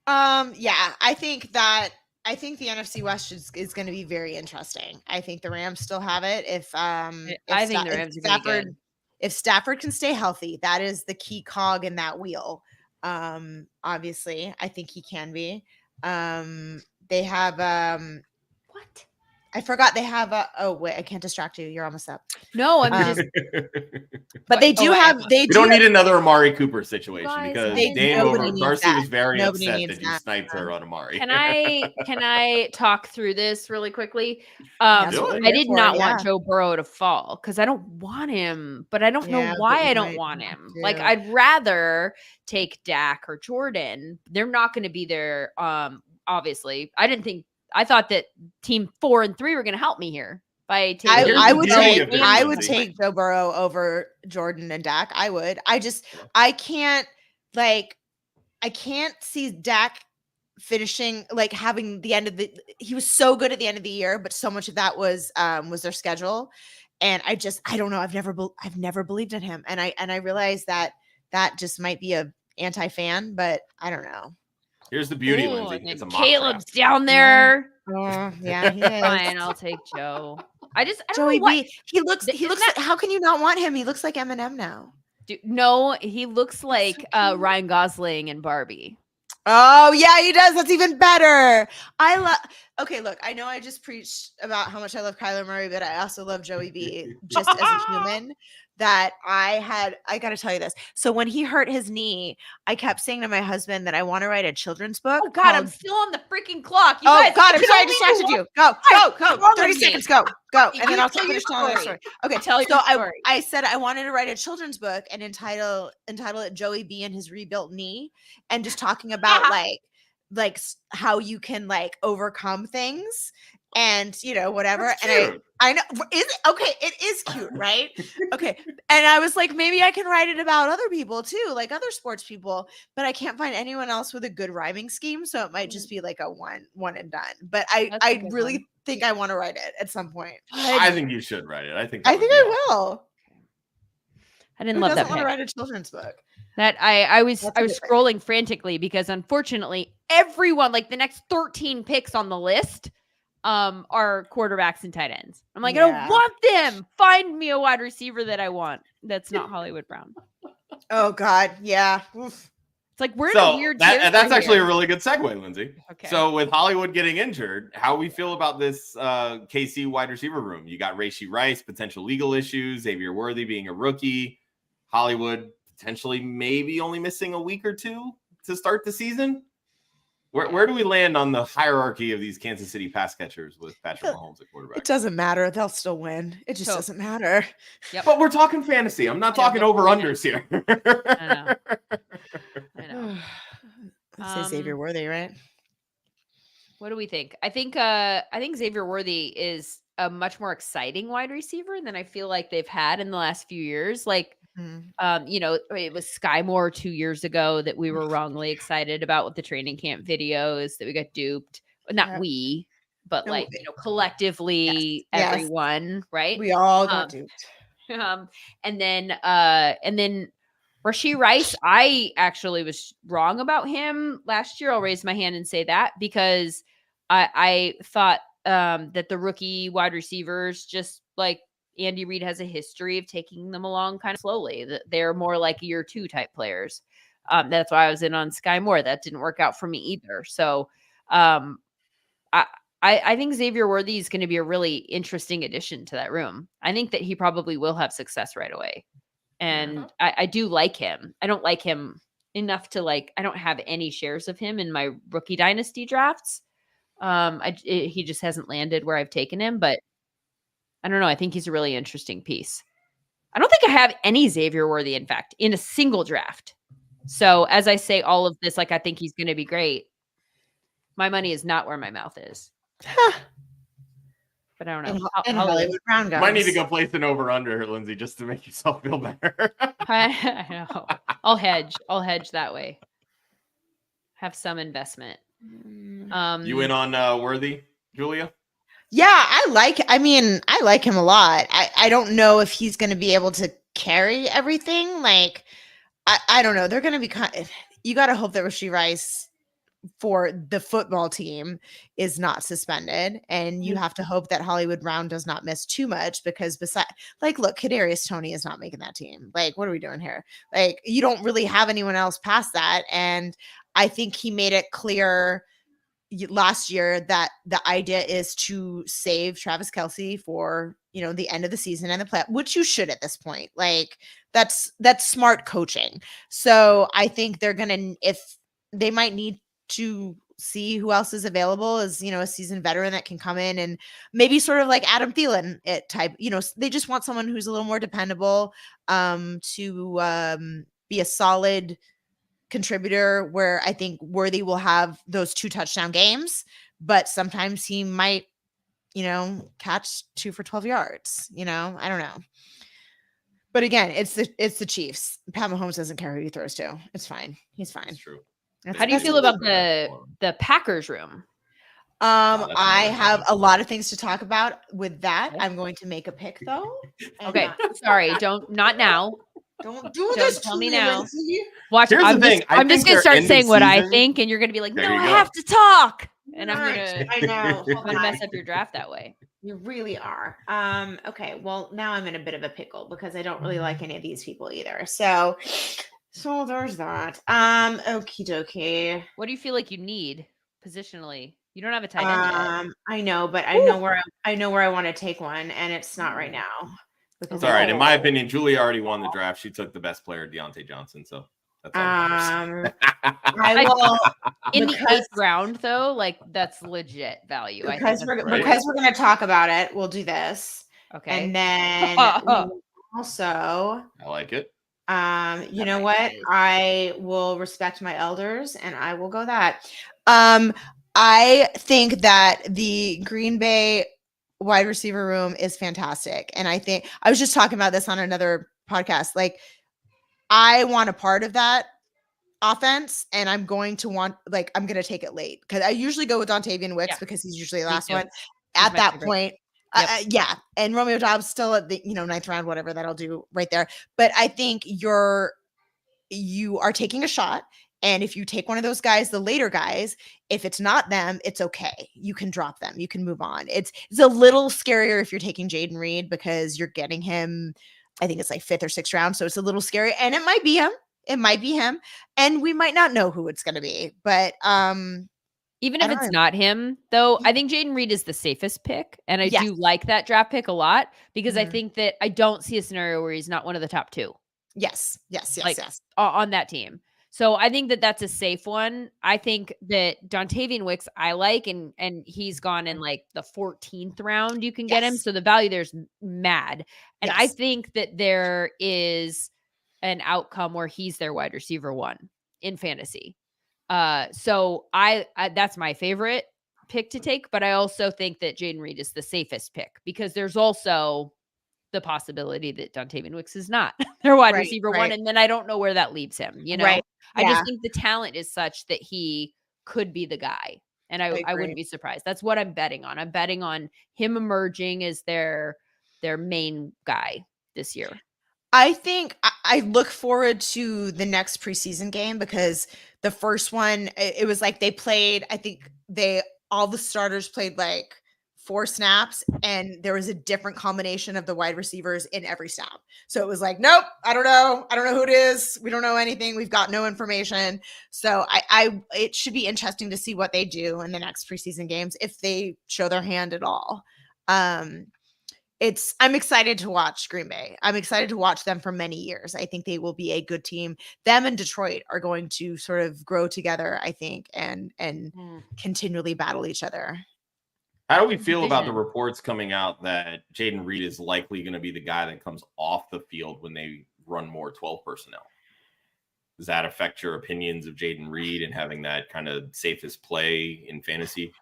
Yeah, I think the NFC West is going to be very interesting. I think the Rams still have it. If the Rams if Stafford can stay healthy, that is the key cog in that wheel. Obviously, I think he can be. They have what? I forgot they have oh wait, I can't distract you. You're almost up. No, I'm just but they do have we don't need another Amari Cooper situation, because Darcy was very upset that you sniped her on Amari. Can I talk through this really quickly? I did not want Joe Burrow to fall because I don't want him, but I don't know why I don't want him. Like, I'd rather take Dak or Jordan. They're not going to be there. Obviously, I thought that team 4 and 3 were going to help me here by taking. I would take Joe Burrow over Jordan and Dak. I would. I can't see Dak finishing, like, having the end of he was so good at the end of the year, but so much of that was their schedule. And I don't know. I've never believed in him. And I realize that just might be a anti-fan, but I don't know. Here's the beauty, Lindsay. It's a mock Caleb's down there. Yeah, he is. Fine, I'll take Joe. I don't Joey know what. B. He looks like, how can you not want him? He looks like Eminem now. Dude, no, he looks like Ryan Gosling and Barbie. Oh yeah, he does. That's even better. Okay, look, I know I just preached about how much I love Kyler Murray, but I also love Joey B just as a human. That I got to tell you this. So when he hurt his knee, I kept saying to my husband that I want to write a children's book. Oh God, I'm still on the freaking clock. God, I'm sorry I distracted you. Go. 30 seconds, go. And then I'll finish telling the story. Okay, tell your story. I said I wanted to write a children's book and entitle it Joey B and His Rebuilt Knee, and just talking about like how you can like overcome things. and whatever. That's and cute. I know, is it okay? It is cute, right? Okay. And I was like, maybe I can write it about other people too, like other sports people, but I can't find anyone else with a good rhyming scheme. So it might just be like a one and done. But I really think I want to write it at some point. I think you should write it. I think I awesome. will. I didn't Who love that. doesn't want to write a children's book? That I was scrolling frantically because unfortunately everyone, like the next 13 picks on the list, are quarterbacks and tight ends. I'm like, I don't want them. Find me a wide receiver that I want. That's not Hollywood Brown. Oh God, yeah. Oof. It's like we're in a weird. That's actually a really good segue, Lindsay. Okay. So with Hollywood getting injured, how we feel about this KC wide receiver room? You got Rashee Rice, potential legal issues, Xavier Worthy being a rookie, Hollywood potentially maybe only missing a week or two to start the season. Where do we land on the hierarchy of these Kansas City pass catchers with Patrick Mahomes at quarterback? It doesn't matter. They'll still win. It just doesn't matter. Yep. But we're talking fantasy. I'm not talking over-unders here. I know. Say Xavier Worthy, right? What do we think? I think Xavier Worthy is a much more exciting wide receiver than I feel like they've had in the last few years. Like, it was Sky Moore 2 years ago that we were wrongly excited about with the training camp videos that we got duped. Not we, but collectively everyone, right? We all got duped. And then Rashee Rice, I actually was wrong about him last year. I'll raise my hand and say that because I thought that the rookie wide receivers, just like Andy Reid, has a history of taking them along kind of slowly. They're more like year two type players. That's why I was in on Sky Moore. That didn't work out for me either. So I think Xavier Worthy is going to be a really interesting addition to that room. I think that he probably will have success right away. And I do like him. I don't like him enough to I don't have any shares of him in my rookie dynasty drafts. He just hasn't landed where I've taken him, but I don't know. I think he's a really interesting piece. I don't think I have any Xavier Worthy, in fact, in a single draft. So as I say all of this, I think he's going to be great. My money is not where my mouth is. But I don't know. And Hollywood Brown guys. Might need to go place an over-under, Lindsay, just to make yourself feel better. I know. I'll hedge that way. Have some investment. You in on Worthy, Julia? Yeah, I like him a lot. I don't know if he's going to be able to carry everything. I don't know. They're going to be you got to hope that Rashee Rice for the football team is not suspended, and you have to hope that Hollywood Brown does not miss too much because look, Kadarius Toney is not making that team. What are we doing here? You don't really have anyone else past that, and I think he made it clear last year that the idea is to save Travis Kelce for the end of the season and the play, which you should at this point. That's smart coaching. So I think they're gonna, if they might need to see who else is available as a seasoned veteran that can come in and maybe sort of like Adam Thielen type. They just want someone who's a little more dependable to be a solid contributor, where I think Worthy will have those 2 touchdown games, but sometimes he might, catch 2 for 12 yards. I don't know. But again, it's the Chiefs. Pat Mahomes doesn't care who he throws to. It's fine. He's fine. That's true. How do you feel about the Packers room? I have a lot of things to talk about with that. I'm going to make a pick though. Okay. Sorry. Not now. Don't do this. Tell me now. Lindsay. Watch. Here's I'm the thing. I'm just gonna start saying what I think, and you're gonna be like, "No, I have to talk," and I I'm know. gonna mess up your draft that way. You really are. Okay. Well, now I'm in a bit of a pickle because I don't really like any of these people either. So there's that. Okie dokie. What do you feel like you need positionally? You don't have a tight end yet. I know, but I know where I want to take one, and it's not right now. It's all right. In my opinion, Julia already won the draft. She took the best player, Deontay Johnson. So that's all. I will in the 8th round, though. That's legit value. Because we're going to talk about it. We'll do this. Okay. And then also, I like it. You know what? I will respect my elders, and I will go that. I think that the Green Bay wide receiver room is fantastic. And I think I was just talking about this on another podcast. Like, I want a part of that offense, and I'm going to take it late because I usually go with Dontavian Wicks because he's usually the last one. At that point, yeah. And Romeo Doubs still at the 9th round, whatever, that'll do right there. But I think you are taking a shot. And if you take one of those guys, the later guys, if it's not them, it's okay. You can drop them. You can move on. It's a little scarier if you're taking Jaden Reed because you're getting him, I think it's like 5th or 6th round. So it's a little scary. And it might be him. It might be him. And we might not know who it's going to be. But even if it's not him, though, I think Jaden Reed is the safest pick. And I do like that draft pick a lot because I think that I don't see a scenario where he's not one of the top 2. Yes. On that team. So I think that that's a safe one. I think that Dontavian Wicks I like, and he's gone in like the 14th round. You can get him. So the value there's mad. And I think that there is an outcome where he's their wide receiver 1 in fantasy. So I that's my favorite pick to take. But I also think that Jaden Reed is the safest pick because there's also the possibility that Dontavian Wicks is not their wide receiver 1. And then I don't know where that leaves him. I just think the talent is such that he could be the guy. And I wouldn't be surprised. That's what I'm betting on. I'm betting on him emerging as their main guy this year. I think I look forward to the next preseason game because the first one, it was like they played, I think all the starters played like 4 snaps and there was a different combination of the wide receivers in every snap. So it was like, nope, I don't know who it is. We don't know anything. We've got no information. So it should be interesting to see what they do in the next preseason games if they show their hand at all. I'm excited to watch Green Bay. I'm excited to watch them for many years. I think they will be a good team. Them and Detroit are going to sort of grow together, I think, and continually battle each other. How do we feel about the reports coming out that Jaden Reed is likely going to be the guy that comes off the field when they run more 12 personnel? Does that affect your opinions of Jaden Reed and having that kind of safest play in fantasy?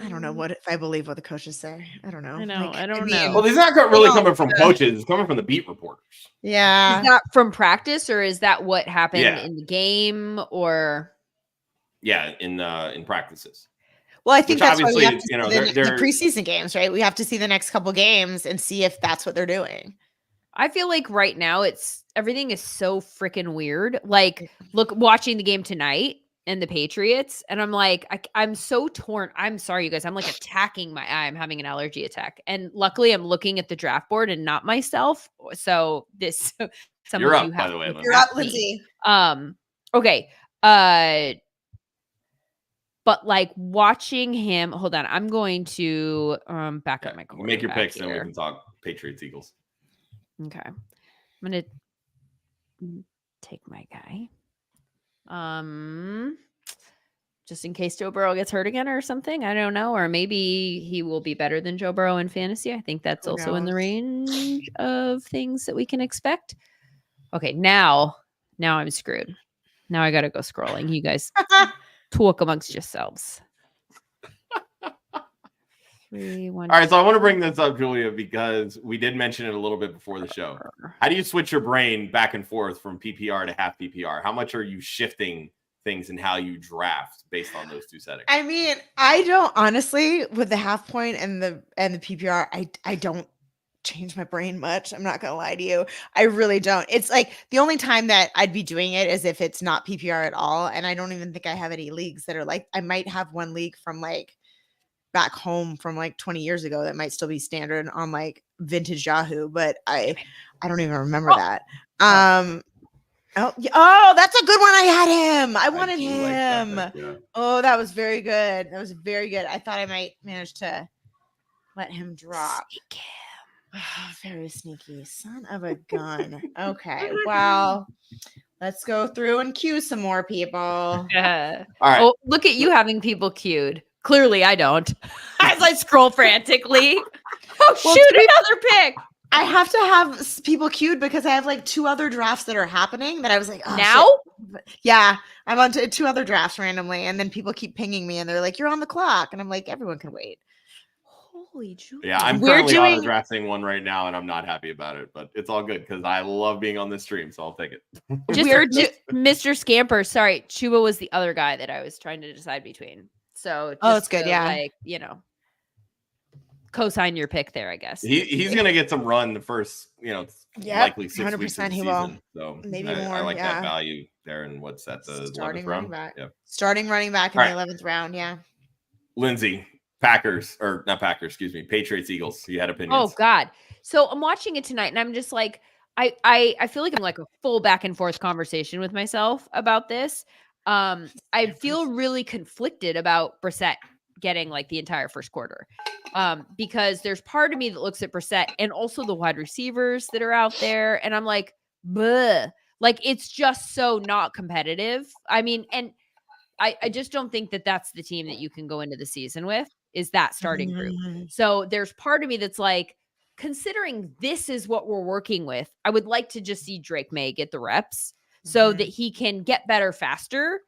I don't know if I believe what the coaches say. I don't know. I don't know. Well, it's not really coming from coaches. It's coming from the beat reporters. Yeah. Is that from practice or is that what happened in the game or? Yeah, in practices. Well, I think that's why we have to see the preseason games, right? We have to see the next couple games and see if that's what they're doing. I feel like right now everything is so freaking weird. Like, watching the game tonight and the Patriots, and I'm like, I'm so torn. I'm sorry, you guys. I'm like attacking my eye. I'm having an allergy attack, and luckily, I'm looking at the draft board and not myself. So this, you're up, by the way. You're up, Lindsay. Okay. But like watching him, hold on. I'm going to back up my quarterback. Make your picks, here. and we can talk Patriots Eagles. Okay, I'm gonna take my guy. Just in case Joe Burrow gets hurt again or something, I don't know, or maybe he will be better than Joe Burrow in fantasy. I think that's also in the range of things that we can expect. Okay, now I'm screwed. Now I gotta go scrolling. You guys. Talk amongst yourselves. 3, 1. All right, so I want to bring this up, Julia, because we did mention it a little bit before the show. How do you switch your brain back and forth from PPR to half PPR? How much are you shifting things in how you draft based on those two settings? I mean, I don't honestly with the half point and the PPR. I don't change my brain much. I'm not gonna lie to you. I really don't. It's like the only time that I'd be doing it is if it's not PPR at all. And I don't even think I have any leagues that are like, I might have one league from like back home from like 20 years ago that might still be standard on like vintage Yahoo, but I don't even remember that. Oh, that's a good one. I had him. I wanted him. Like that, Oh, that was very good. That was very good. I thought I might manage to let him drop. Oh, very sneaky. Son of a gun. Okay. Well, let's go through and queue some more people. All right. Oh, look at you having people queued. Clearly, I don't. As I scroll frantically. Oh, well, shoot, another pick. I have to have people queued because I have like 2 other drafts that are happening that I was like, oh, now? Shit. Yeah. I'm on to 2 other drafts randomly, and then people keep pinging me, and they're like, "You're on the clock," and I'm like, "Everyone can wait." Holy Julia. Yeah, I'm We're currently doing- auto-drafting one right now, and I'm not happy about it, but it's all good because I love being on this stream, so I'll take it. Mr. Scamper. Sorry, Chuba was the other guy that I was trying to decide between. So it's good, yeah. Like, co-sign your pick there, I guess. He's gonna get some run the first, likely 6 weeks of the he will. season. So Maybe I more, like yeah. that value there. And what's that? The Starting 11th running round. back. Yeah. Starting running back in the 11th round. Yeah. Lindsay, Packers or not Packers? Excuse me, Patriots, Eagles. You had opinions. Oh God. So I'm watching it tonight, and I'm just like, I feel like I'm like a full back and forth conversation with myself about this. I feel really conflicted about Brissett getting like the entire first quarter. Because there's part of me that looks at Brissett and also the wide receivers that are out there. And I'm like, bleh. Like, it's just so not competitive. I mean, and I just don't think that that's the team that you can go into the season with, is that starting group. So there's part of me that's like, considering this is what we're working with, I would like to just see Drake May get the reps so that he can get better faster.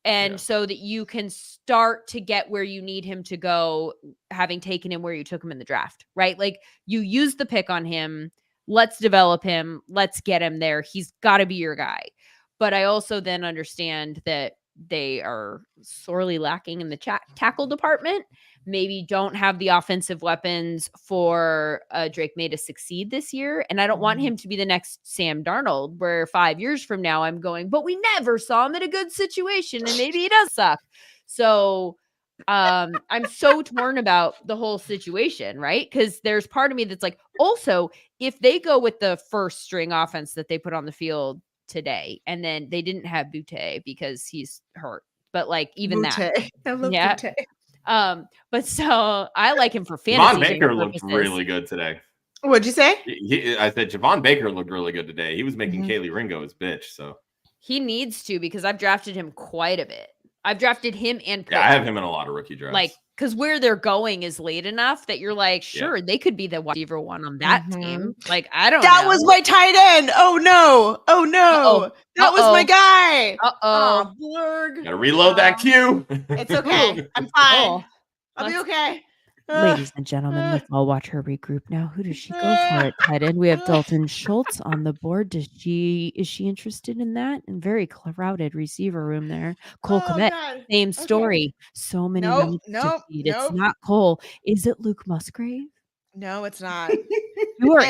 And so that you can start to get where you need him to go, having taken him where you took him in the draft, right? Like, you use the pick on him. Let's develop him. Let's get him there. He's got to be your guy. But I also then understand that they are sorely lacking in the tackle department. Maybe don't have the offensive weapons for Drake May to succeed this year. And I don't want him to be the next Sam Darnold, where 5 years from now I'm going, but we never saw him in a good situation and maybe he does suck. So I'm so torn about the whole situation, right? Because there's part of me that's like, also, if they go with the first string offense that they put on the field today, and then they didn't have Butte because he's hurt, but like even Butte. that, I love yeah. Butte. But so I like him for fantasy. Javon Baker looked really good today. What'd you say? I said Javon Baker looked really good today. He was making Kaylee Ringo his bitch. So he needs to, because I've drafted him quite a bit. I've drafted him and I have him in a lot of rookie drafts. Like, because where they're going is late enough that you're like, sure, they could be the wide receiver one on that team. Like, I don't know. That was my tight end. Oh no. Oh no. That was my guy. Uh-oh. Blurg. Gotta reload that queue. It's okay. I'm fine. I'll be okay. Ladies and gentlemen, let's all watch her regroup now. Who does she go for at tight end? We have Dalton Schultz on the board. Is she interested in that? And very crowded receiver room there. Cole Kmet, same story. So many. It's not Cole. Is it Luke Musgrave? No, it's not. You are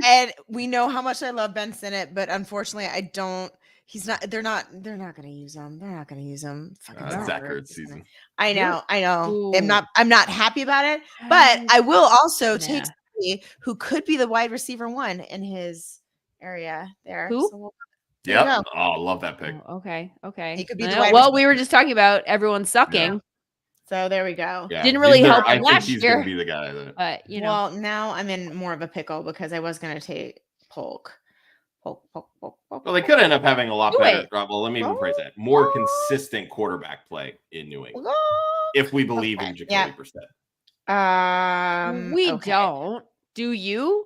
and we know how much I love Ben Sinnott, but unfortunately, I don't. He's not. They're not going to use him. They're not going to use him. Zach Ertz season. I know. Ooh. I'm not happy about it, but I will also take somebody who could be the wide receiver one in his area there. Who? So Yep. Oh, I love that pick. Oh, okay. He could be the wide well, we were just talking about everyone sucking. Yeah. So there we go. Yeah. Didn't really help him last he's year. Gonna be the guy that. But Well, now I'm in more of a pickle because I was going to take Polk. Well, they could end up having a lot better. Well, let me rephrase that. More consistent quarterback play in New England, if we believe in Jacoby Brissett. We don't. Do you?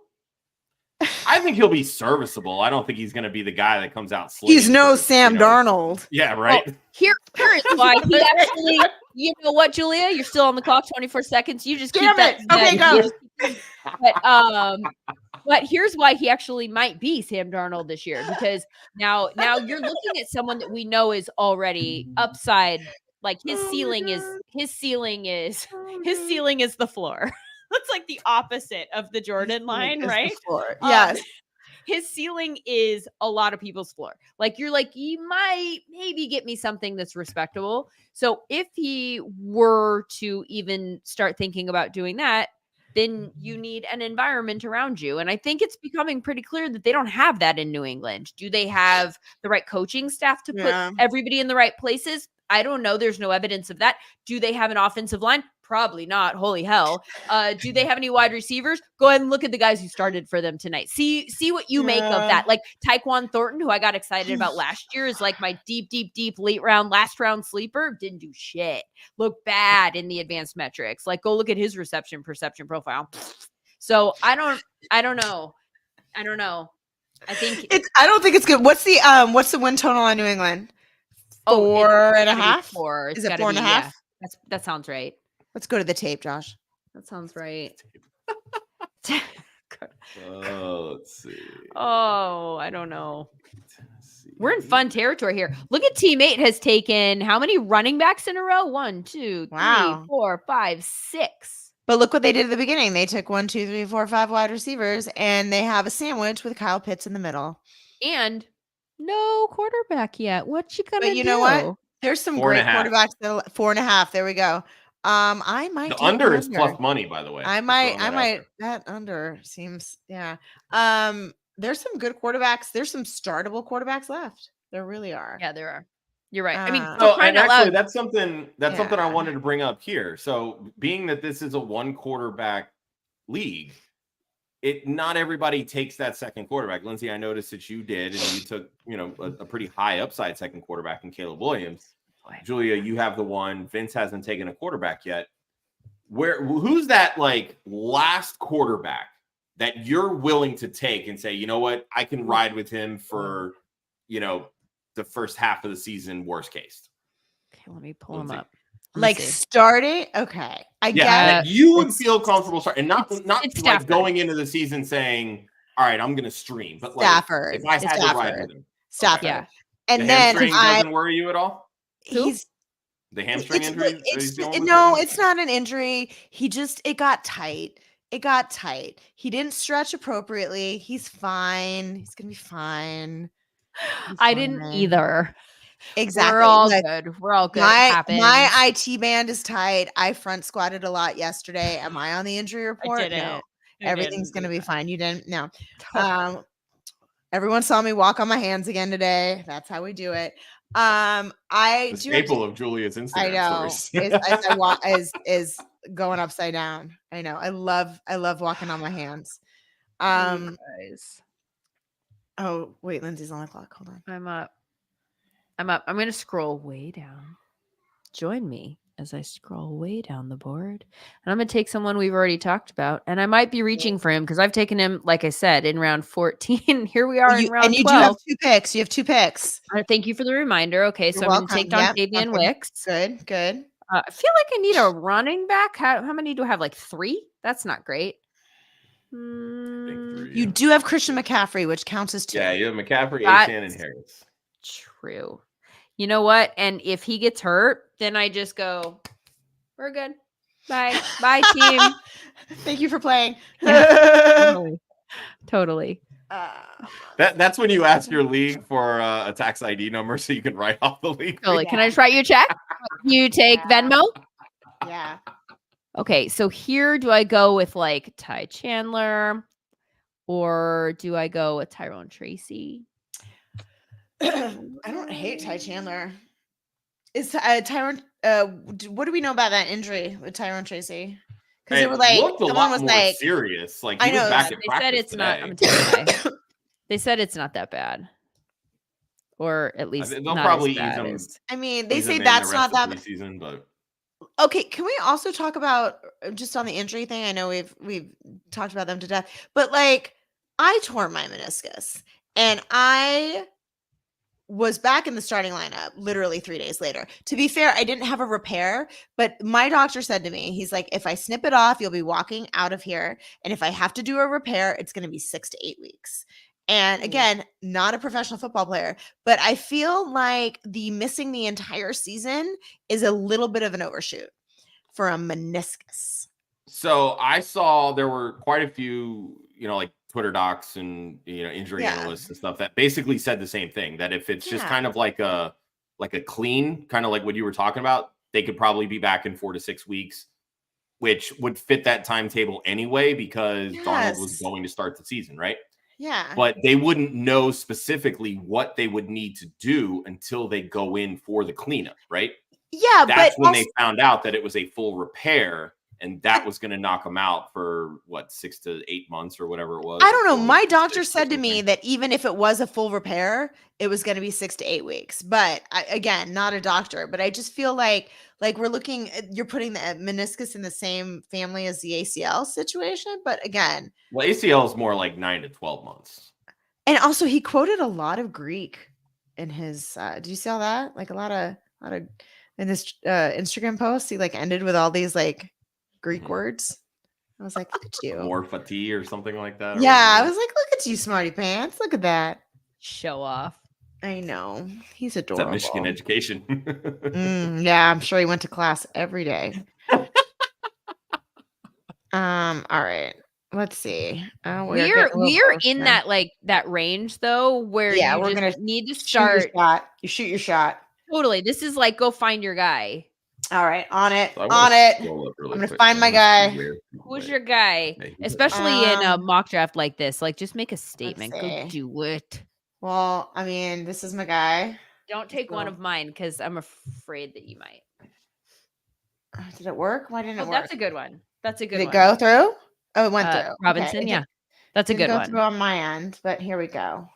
I think he'll be serviceable. I don't think he's going to be the guy that comes out slinging. He's no Sam Darnold. Yeah, right. Oh, here is why he actually. You know what, Julia? You're still on the clock. 24 seconds. You just keep that. Okay, go. But here's why he actually might be Sam Darnold this year, because now you're looking at someone that we know is already upside. Like his ceiling is the floor. That's like the opposite of the Jordan line, right? Yes. His ceiling is a lot of people's floor. Like, you're like, you might maybe get me something that's respectable. So if he were to even start thinking about doing that, then you need an environment around you. And I think it's becoming pretty clear that they don't have that in New England. Do they have the right coaching staff to put everybody in the right places? I don't know. There's no evidence of that. Do they have an offensive line? Probably not. Holy hell. Do they have any wide receivers? Go ahead and look at the guys who started for them tonight. See what you make of that. Like Tyquan Thornton, who I got excited about last year, is like my deep last round sleeper. Didn't do shit. Look bad in the advanced metrics. Like, go look at his reception perception profile. So I don't know. I don't think I don't think it's good. What's the win total on New England? four and a half? Four. Is it 4.5? Yeah, that sounds right. Let's go to the tape, Josh. That sounds right. Let's see. Oh, I don't know. We're in fun territory here. Look at Team 8 has taken how many running backs in a row? 1, 2, 3, 4, 5, 6. But look what they did at the beginning. They took 1, 2, 3, 4, 5 wide receivers, and they have a sandwich with Kyle Pitts in the middle. And no quarterback yet. What you gonna do? But you know what? There's some great quarterbacks. 4.5. There we go. I might. The under is plus money, by the way. I might. That under seems. Yeah. There's some good quarterbacks. There's some startable quarterbacks left. There really are. Yeah, there are. You're right. I mean, and actually, that's something I wanted to bring up here. So, being that this is a one quarterback league, not everybody takes that second quarterback. Lindsay, I noticed that you did, and you took a pretty high upside second quarterback in Caleb Williams. Julia, you have the one. Vince hasn't taken a quarterback yet. Who's that like last quarterback that you're willing to take and say, you know what, I can ride with him for, the first half of the season, worst case? Okay, let me pull him up. Like starting? Okay. I get it. You would feel comfortable starting, and not like going into the season saying, all right, I'm going to stream. But like, Stafford. If I had to ride with him. Stafford. Yeah. And the then doesn't worry you at all? He's the hamstring injury? No, it's not an injury. It got tight. He didn't stretch appropriately. He's fine. He's gonna be fine. I didn't either. Exactly. We're all good. We're all good. My IT band is tight. I front squatted a lot yesterday. Am I on the injury report? I didn't. No. Everything's gonna be fine. You didn't? No. Everyone saw me walk on my hands again today. That's how we do it. The staple of Julia's Instagram. I know. Stories. is going upside down. I know. I love walking on my hands. Oh wait, Lindsay's on the clock. Hold on. I'm up. I'm gonna scroll way down. Join me as I scroll way down the board. And I'm gonna take someone we've already talked about. And I might be reaching for him because I've taken him, like I said, in round 14. Here we are in round 12. And you 12. Do have 2 picks. You have 2 picks. Thank you for the reminder. Okay, so I'm gonna take Dontavian Wicks. Good. I feel like I need a running back. How many do I have? Like 3? That's not great. You do have Christian McCaffrey, which counts as 2. Yeah, you have McCaffrey, Achane, and Harris. True. You know what? And if he gets hurt, then I just go, we're good. Bye, team. Thank you for playing. Totally. That's when you ask your league for a tax ID number so you can write off the league. Totally. Can I just write you a check? You take Venmo? Yeah. Okay, so here do I go with like Ty Chandler or do I go with Tyrone Tracy? I don't hate Ty Chandler. Is Tyrone? What do we know about that injury with Tyrone Tracy? Because they were like, someone was like serious. Like I know. Back they said it's not. I'm gonna tell you they said it's not that bad, or at least they'll probably ease him. I mean, they say that's not that season, but. Okay, can we also talk about just on the injury thing? I know we've talked about them to death, but like I tore my meniscus and I was back in the starting lineup literally 3 days later. To be fair, I didn't have a repair, but my doctor said to me, he's like, if I snip it off, you'll be walking out of here. And if I have to do a repair, it's going to be 6 to 8 weeks. And again, not a professional football player, but I feel like missing the entire season is a little bit of an overshoot for a meniscus. So I saw there were quite a few, like Twitter docs and injury analysts and stuff that basically said the same thing, that if it's just kind of like a clean, kind of like what you were talking about, they could probably be back in 4 to 6 weeks, which would fit that timetable anyway because Donald was going to start the season, right? Yeah. But they wouldn't know specifically what they would need to do until they go in for the cleanup, right? Yeah, that's when they found out that it was a full repair. And that was going to knock him out for 6 to 8 months or whatever it was. I don't know. My doctor said to me that even if it was a full repair, it was going to be 6 to 8 weeks. But again, not a doctor. But I just feel like we're you're putting the meniscus in the same family as the ACL situation. But again, ACL is more like 9 to 12 months. And also, he quoted a lot of Greek in his did you see all that? Like a lot of in this Instagram post, he like ended with all these like Greek words. I was like, look at you. Morphati or something like that. Yeah, I was like, look at you, smarty pants. Look at that. Show off. I know. He's It's adorable. that Michigan education. Yeah, I'm sure he went to class every day. All right. Let's see. We're in that range though, where yeah, you we're just gonna need to shoot start. your shot. You shoot your shot. Totally. This is like go find your guy. All right, on it. So On it. really I'm gonna quick. find my guy. Who's your guy? Hey, Especially in a mock draft like this. Like just make a statement. Go see. do it. Well, I mean, this is my guy. Don't take one of mine because I'm afraid that you might. Did it work? Why didn't it work? That's a good one. That's a good Did one. it go through? Oh, it went through. Robinson, Okay. yeah. That's a good go one. through on my end, but here we go.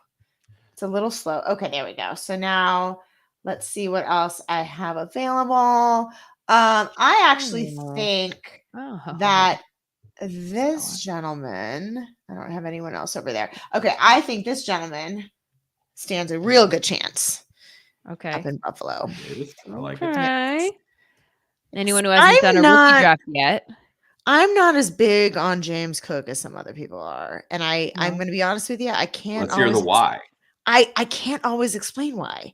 It's a little slow. Okay, there we go. So now let's see what else I have available. I actually think that this gentleman, I don't have anyone else over there. Okay, I think this gentleman stands a real good chance. Okay. Up in Buffalo. I like it. Okay. Anyone who hasn't done a rookie draft yet. I'm not as big on James Cook as some other people are. And I'm going to be honest with you. I can't Let's hear the why. I can't always explain why,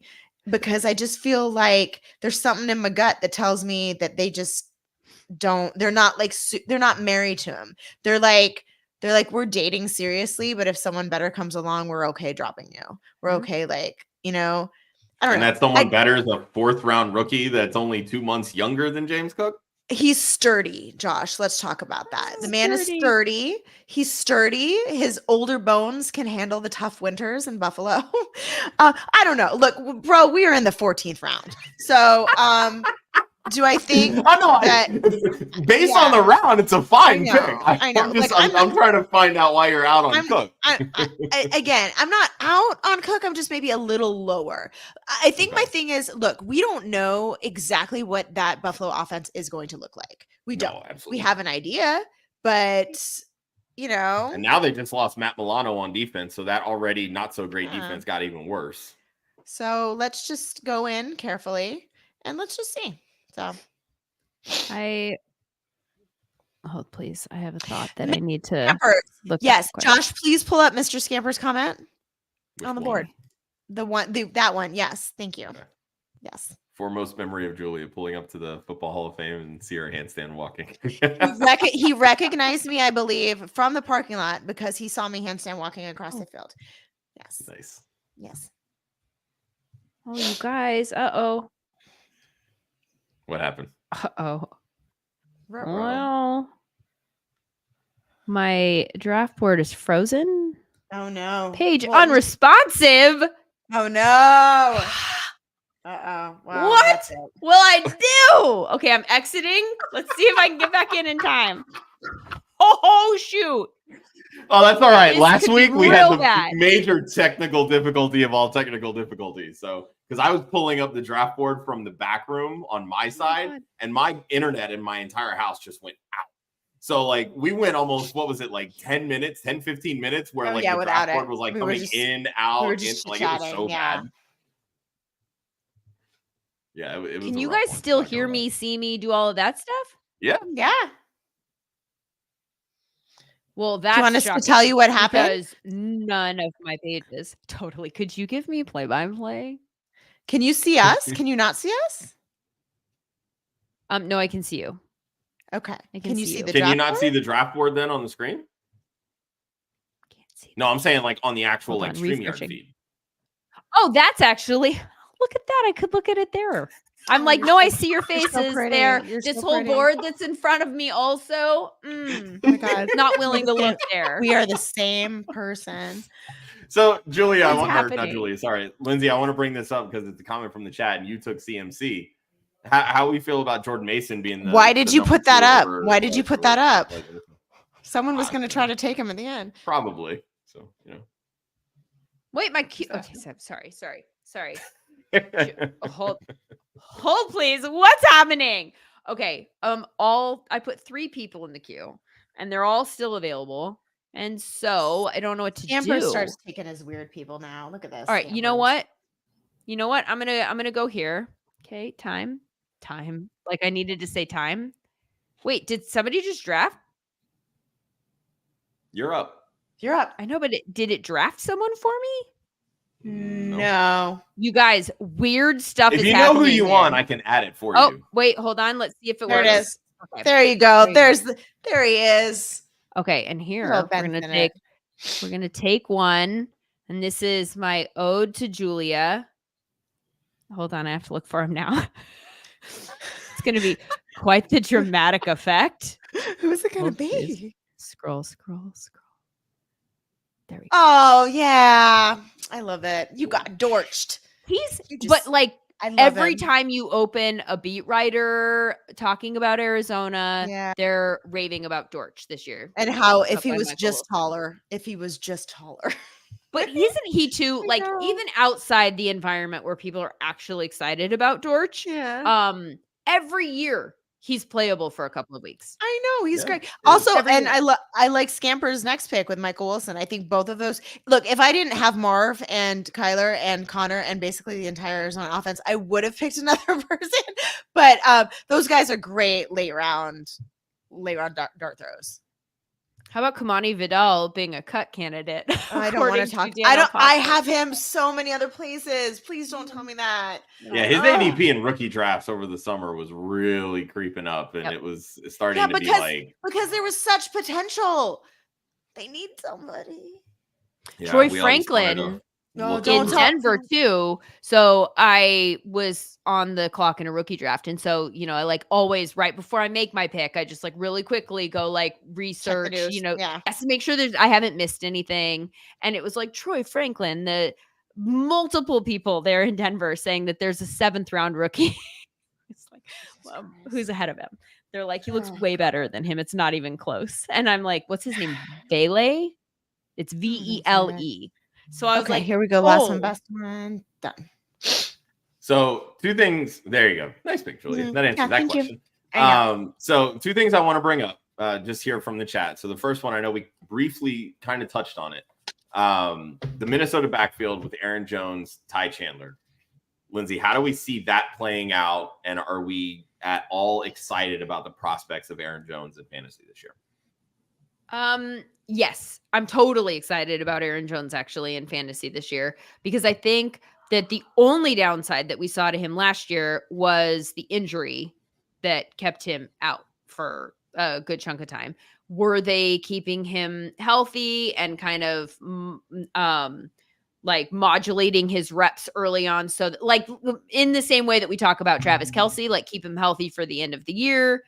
because I just feel like there's something in my gut that tells me that they just they're not married to him. They're like, we're dating seriously, but if someone better comes along, we're okay dropping you. We're okay. Like, I don't know. And that's someone better, the 4th round rookie that's only 2 months younger than James Cook. He's sturdy, Josh. Let's talk about that. The man is sturdy. He's sturdy. His older bones can handle the tough winters in Buffalo. I don't know. Look, bro, we are in the 14th round. So, do I think based on the round, it's a fine pick. I know. I'm trying to find out why you're out on Cook. Again, I'm not out on Cook. I'm just maybe a little lower. I think my thing is, look, we don't know exactly what that Buffalo offense is going to look like. We don't. We have an idea, but And now they just lost Matt Milano on defense, so that already not so great defense got even worse. So let's just go in carefully and let's just see. So please. I have a thought that I need to look. Yes, Josh, please pull up Mr. Scamper's comment on the board. That one. Yes. Thank you. Okay. Yes. Foremost memory of Julia pulling up to the Football Hall of Fame and see her handstand walking. He recognized me, I believe, from the parking lot because he saw me handstand walking across the field. Yes. Nice. Yes. Oh, you guys. Uh-oh. What happened? Uh-oh. Well, my draft board is frozen. Oh, no. Page unresponsive. Oh, no. Uh-oh. Wow, what will I do? Okay, I'm exiting. Let's see if I can get back in time. Oh, shoot. Oh, that's all right. This Last week we had the major technical difficulty of all technical difficulties. So, because I was pulling up the draft board from the back room on my side, and my internet in my entire house just went out. So, like, we went almost, 10 minutes, 10, 15 minutes where, the draft board was, coming in, out, in. It was so bad. Yeah, it was. Can you guys still hear me, see me, do all of that stuff? Yeah. Yeah. Well, that's do you want us to tell you what happened? Because none of my pages. Totally. Could you give me play-by-play? Can you see us? Can you not see us? No, I can see you. Okay. Can you see the Can draft you not board? see the draft board then on the screen? Can't see. No, I'm saying on the actual StreamYard feed. Oh, that's actually look at that. I could look at it there. I'm like, no, I see your faces there. This whole board that's in front of me also. Oh my God. Not willing to look there. We are the same person. So, Julia, not Julia, sorry. Lindsay, I want to bring this up because it's a comment from the chat and you took CMC. How we feel about Jordan Mason being the Why did you put that up? Why did you put that up? Someone was going to try to take him in the end. Probably. So, Wait, my cue. Okay, sorry. Hold, please. What's happening? Okay. I put 3 people in the queue, and they're all still available. And so I don't know what to do. Amber starts taking his weird people now. Look at this. All right, you know what? You know what? I'm gonna go here. Okay, time. Like I needed to say time. Wait, did somebody just draft? You're up. You're up. I know, but did it draft someone for me? No. You guys, weird stuff If is you know who happening you here. want, I can add it for Oh, you. wait, hold on. Let's see if it There works. it is. Okay. There you go. There you There he is. Okay, and here Little we're Ben's gonna take one, and this is my ode to Julia. Hold on, I have to look for him now. It's gonna be quite the dramatic effect. Who's it gonna Hold, please. be? Scroll. There we go. Oh yeah, I love it. You got dorched. But like I love every him. time you open a beat writer talking about Arizona, they're raving about Dortch this year. And how if Up he by was Michael just Wilson. taller, if he was just taller. But isn't he too, like, know. even outside the environment where people are actually excited about Dortch, Yeah. every year he's playable for a couple of weeks. I know he's great. Yeah. Also, Every and year. I like Scamper's next pick with Michael Wilson. I think both of those. Look, if I didn't have Marv and Kyler and Connor and basically the entire Arizona offense, I would have picked another person. But those guys are great late round dart throws. How about Kamani Vidal being a cut candidate? I don't want to talk. I have him so many other places. Please don't tell me that. Yeah, his ADP in rookie drafts over the summer was really creeping up, and it was starting to be like because there was such potential. They need somebody. Yeah, Troy Franklin in Denver too. So I was on the clock in a rookie draft. And so, you know, I like always right before I make my pick, I just like really quickly go like research, you know, to make sure I haven't missed anything. And it was like Troy Franklin, the multiple people there in Denver saying that there's a 7th round rookie. It's like, well, who's ahead of him? They're like, he looks way better than him. It's not even close. And I'm like, what's his name? Vele? It's Vele. So I was like, here we go. Last one, best one. Done. So 2 things. There you go. Nice pick, Julia. That answers that question. So 2 things I want to bring up just here from the chat. So the first one, I know we briefly kind of touched on it. The Minnesota backfield with Aaron Jones, Ty Chandler. Lindsay, how do we see that playing out? And are we at all excited about the prospects of Aaron Jones in fantasy this year? Yes, I'm totally excited about Aaron Jones actually in fantasy this year, because I think that the only downside that we saw to him last year was the injury that kept him out for a good chunk of time. Were they keeping him healthy and kind of like modulating his reps early on? So that, like in the same way that we talk about Travis Kelce, like keep him healthy for the end of the year.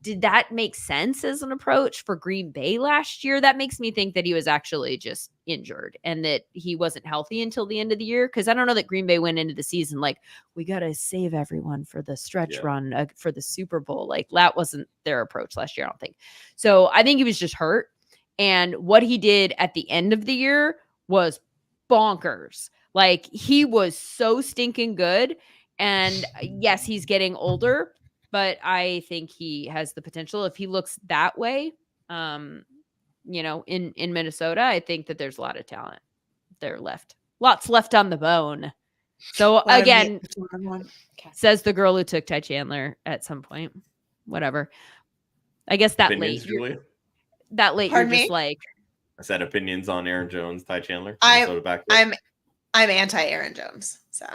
Did that make sense as an approach for Green Bay last year? That makes me think that he was actually just injured and that he wasn't healthy until the end of the year. Because I don't know that Green Bay went into the season like, we got to save everyone for the stretch run for the Super Bowl. Like that wasn't their approach last year, I don't think. So I think he was just hurt. And what he did at the end of the year was bonkers. Like he was so stinking good. And yes, he's getting older, but I think he has the potential if he looks that way, you know, in Minnesota. I think that there's a lot of talent there left. Lots left on the bone. So again, says the girl who took Ty Chandler at some point. Whatever. I guess that opinions, late. Julia? That late, Pardon you're me? just like. I said opinions on Aaron Jones, Ty Chandler. I'm anti Aaron Jones. So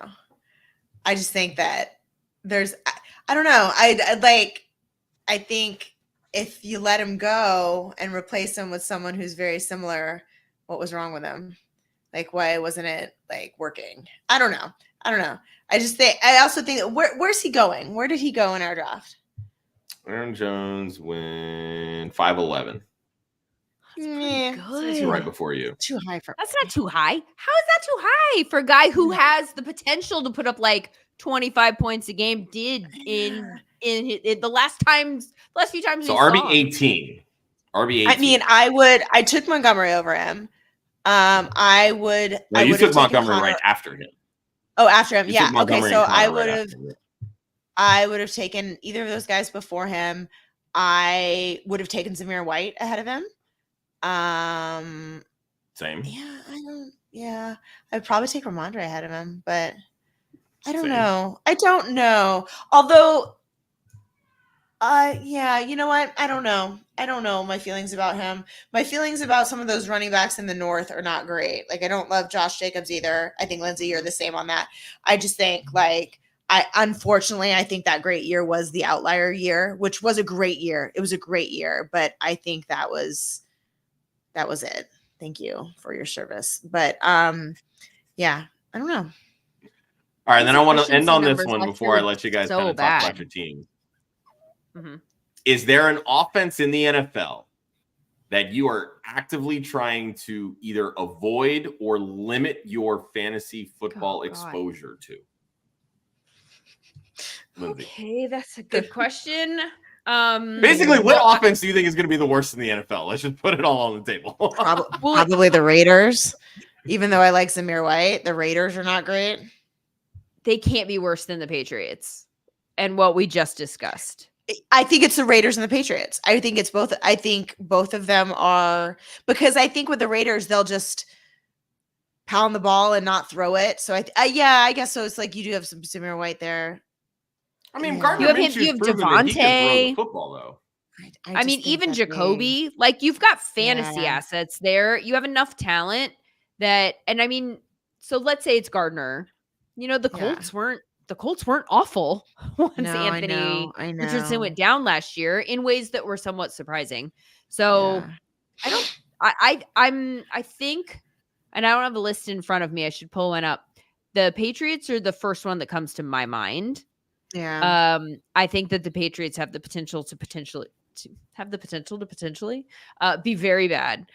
I just think that there's, I don't know. I think if you let him go and replace him with someone who's very similar, what was wrong with him? Like, why wasn't it like working? I don't know. I also think that where's he going? Where did he go in our draft? Aaron Jones went 5'11". Good. It's right before you. Too high for. That's not too high. How is that too high for a guy who has the potential to put up like 25 points a game? Did in the last few times. So RB18. I mean, I took Montgomery over him. I would. No, you took Montgomery right after him. Oh, after him, yeah. Okay, so I would have taken either of those guys before him. I would have taken Zamir White ahead of him. Same. Yeah, I'd probably take Ramondre ahead of him, but I don't know. Although, yeah, you know what? I don't know my feelings about him. My feelings about some of those running backs in the North are not great. Like, I don't love Josh Jacobs either. I think, Lindsay, you're the same on that. I just think, like, unfortunately, I think that great year was the outlier year, which was a great year. It was a great year, but I think that was it. Thank you for your service. But, yeah, I don't know. All right, then I want to end on this one before I let you guys kind of talk about your team. Mm-hmm. Is there an offense in the NFL that you are actively trying to either avoid or limit your fantasy football exposure to? Lindsay. Okay, that's a good question. Basically, what offense do you think is going to be the worst in the NFL? Let's just put it all on the table. Probably the Raiders. Even though I like Zamir White, the Raiders are not great. They can't be worse than the Patriots and what we just discussed. I think it's the Raiders and the Patriots. I think it's both. I think both of them are, because I think with the Raiders, they'll just pound the ball and not throw it. So I guess so. It's like you do have some Zamir White there. I mean, Gardner Minshew's proven that he can throw the football, though. I mean, even Jacoby, like, you've got fantasy assets there. You have enough talent that, and I mean, so let's say it's Gardner. You know, the Colts weren't awful once Anthony Richardson went down last year in ways that were somewhat surprising. So I think, and I don't have a list in front of me, I should pull one up. The Patriots are the first one that comes to my mind. Yeah. I think that the Patriots have the potential to potentially be very bad.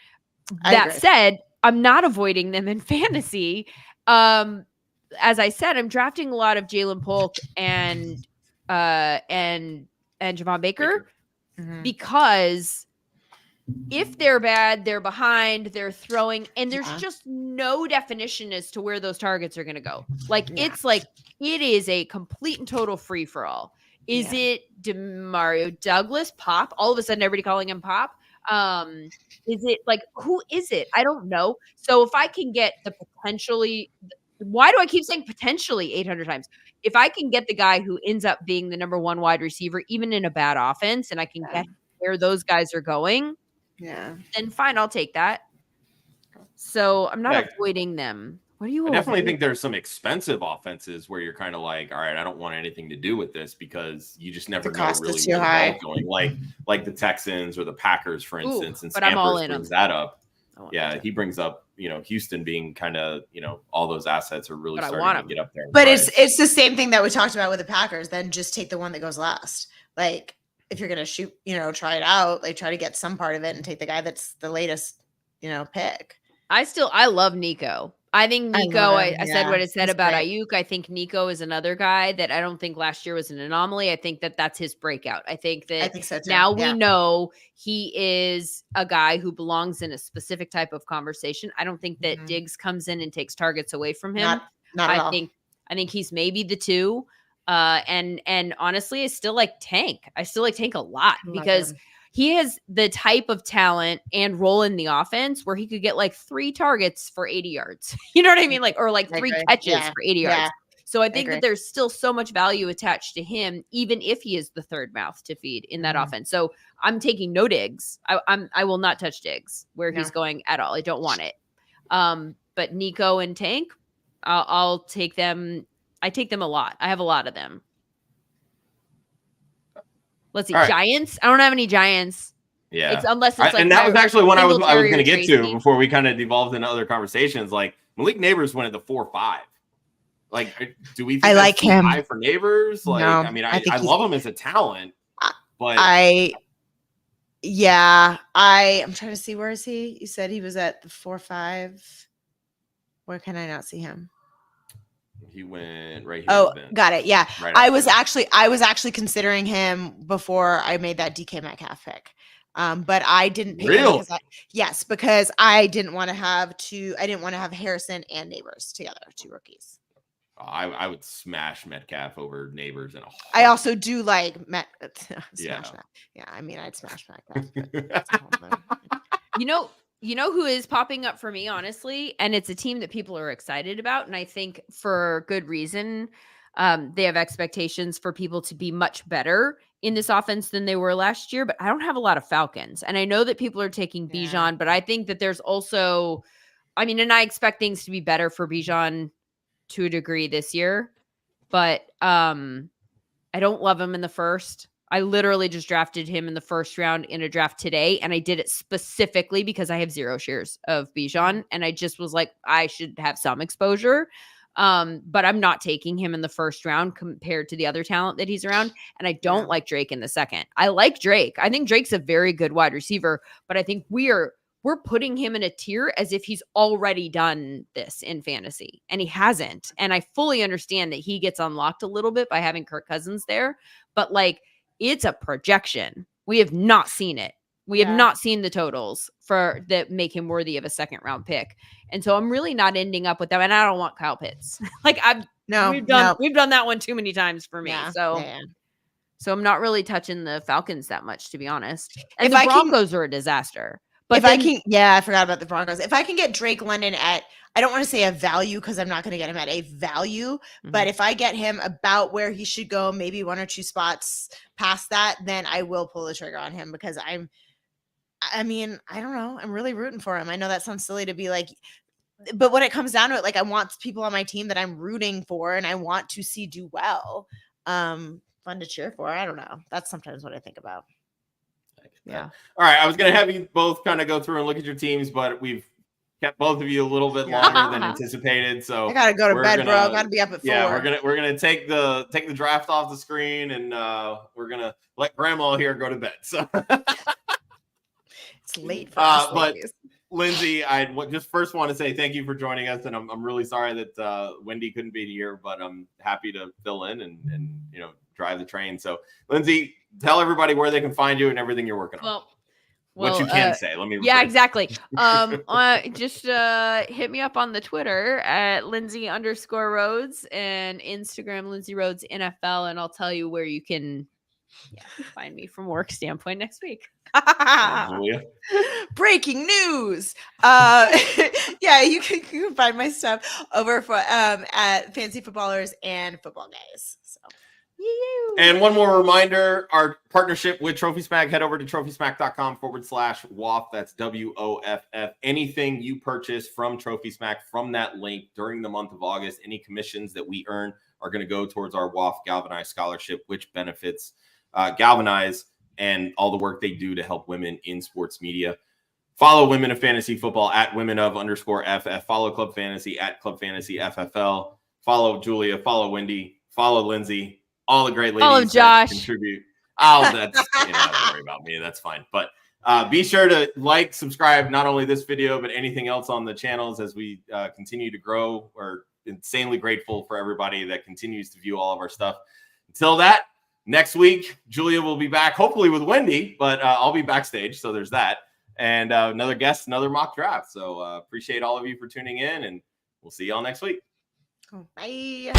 That said, I'm not avoiding them in fantasy. As I said, I'm drafting a lot of Jalen Polk and Javon Baker because if they're bad, they're behind, they're throwing, and there's just no definition as to where those targets are going to go. Like, it's like, it is a complete and total free for all. Is it Demario Douglas, Pop? All of a sudden, everybody calling him Pop. Is it like, who is it? I don't know. So if I can get the potentially, why do I keep saying potentially 800 times? If I can get the guy who ends up being the number one wide receiver, even in a bad offense, and I can get where those guys are going, then fine, I'll take that. So I'm not avoiding them. What do you? I definitely think there's some expensive offenses where you're kind of like, all right, I don't want anything to do with this because you just never know really where the ball's going. Like the Texans or the Packers, for instance. And Scampers brings that up. Yeah, he brings up, Houston being kind of, all those assets are really starting to get up there. But it's the same thing that we talked about with the Packers. Then just take the one that goes last. Like, if you're gonna shoot, try it out, like, try to get some part of it and take the guy that's the latest, pick. I love Nico. I think Nico, I said what I said about Ayuk. I think Nico is another guy that I don't think last year was an anomaly. I think that that's his breakout. I think so too. Now we know he is a guy who belongs in a specific type of conversation. I don't think that Diggs comes in and takes targets away from him. Not at all. I think he's maybe the two. And honestly, I still like Tank. I still like Tank a lot because he has the type of talent and role in the offense where he could get like 3 targets for 80 yards. You know what I mean? Like, or like 3 catches for 80 yards. So I think that there's still so much value attached to him, even if he is the third mouth to feed in that offense. So I'm taking no Diggs. I will not touch Diggs where he's going at all. I don't want it. But Nico and Tank, I'll take them. I take them a lot. I have a lot of them. Let's see. Giants. I don't have any Giants. Yeah. Unless it's like, and that was actually what I was going to get to before we kind of devolved into other conversations. Like, Malik Neighbors went at the 4-5. Like, do we think I like him high for Neighbors? Like, no, I mean, I love him as a talent, but I'm trying to see, where is he? You said he was at the 4-5. Where can I not see him? He went right here. Oh, got it. Yeah. Right, I was actually considering him before I made that DK Metcalf pick. But I didn't pick him because I didn't want to have Harrison and Neighbors together, 2 rookies. I would smash Metcalf over Neighbors in a heartbeat. I also do like smash. Yeah. Yeah, I mean, I'd smash Metcalf. You know, You know who is popping up for me, honestly, and it's a team that people are excited about, and I think for good reason. They have expectations for people to be much better in this offense than they were last year, but I don't have a lot of Falcons. And I know that people are taking Bijan, but I think that there's also, and I expect things to be better for Bijan to a degree this year, but I don't love him in the first. I literally just drafted him in the first round in a draft today, and I did it specifically because I have 0 shares of Bijan, and I just was like, I should have some exposure. But I'm not taking him in the first round compared to the other talent that he's around, and I don't like Drake in the second. I like Drake. I think Drake's a very good wide receiver, but I think we're putting him in a tier as if he's already done this in fantasy, and he hasn't. And I fully understand that he gets unlocked a little bit by having Kirk Cousins there, but like, it's a projection. We have not seen it. We have not seen the totals for that make him worthy of a second round pick. And so I'm really not ending up with them. And I don't want Kyle Pitts. We've done that one too many times for me. Yeah, so I'm not really touching the Falcons that much, to be honest. And if the Broncos are a disaster. But I forgot about the Broncos. If I can get Drake London at, I don't want to say a value because I'm not going to get him at a value, but if I get him about where he should go, maybe 1 or 2 spots past that, then I will pull the trigger on him because I don't know. I'm really rooting for him. I know that sounds silly to be like, but when it comes down to it, like I want people on my team that I'm rooting for and I want to see do well. Fun to cheer for. I don't know. That's sometimes what I think about. Yeah. All right. I was going to have you both kind of go through and look at your teams, but we've kept both of you a little bit longer than anticipated. So I gotta go to bed, bro. Gotta be up at 4. Yeah, we're gonna take the draft off the screen, and we're gonna let Grandma here go to bed. So it's late for us, but Lindsay, I just first want to say thank you for joining us, and I'm really sorry that Wendi couldn't be here, but I'm happy to fill in and drive the train. So Lindsay, tell everybody where they can find you and everything you're working on. What you can say. Let me. Yeah, exactly. Just hit me up on the Twitter at Lindsay_Rhodes and Instagram Lindsay Rhodes NFL, and I'll tell you where you can find me from work standpoint next week. Julia. Breaking news. You can find my stuff over for at Fantasy Footballers and Footballguys. So. And one more reminder, our partnership with Trophy Smack, head over to trophysmack.com/WOFF. That's WOFF. Anything you purchase from Trophy Smack from that link during the month of August, any commissions that we earn are going to go towards our WOFF Galvanize Scholarship, which benefits Galvanize and all the work they do to help women in sports media. Follow Women of Fantasy Football at women_FF. Follow Club Fantasy at Club Fantasy FFL. Follow Julia. Follow Wendi. Follow Lindsay. All the great ladies follow Josh. Contribute. Oh, that's don't worry about me. That's fine. But be sure to like, subscribe, not only this video, but anything else on the channels as we continue to grow. We're insanely grateful for everybody that continues to view all of our stuff. Until that, next week, Julia will be back, hopefully with Wendi, but I'll be backstage. So there's that. And another guest, another mock draft. So appreciate all of you for tuning in, and we'll see y'all next week. Bye.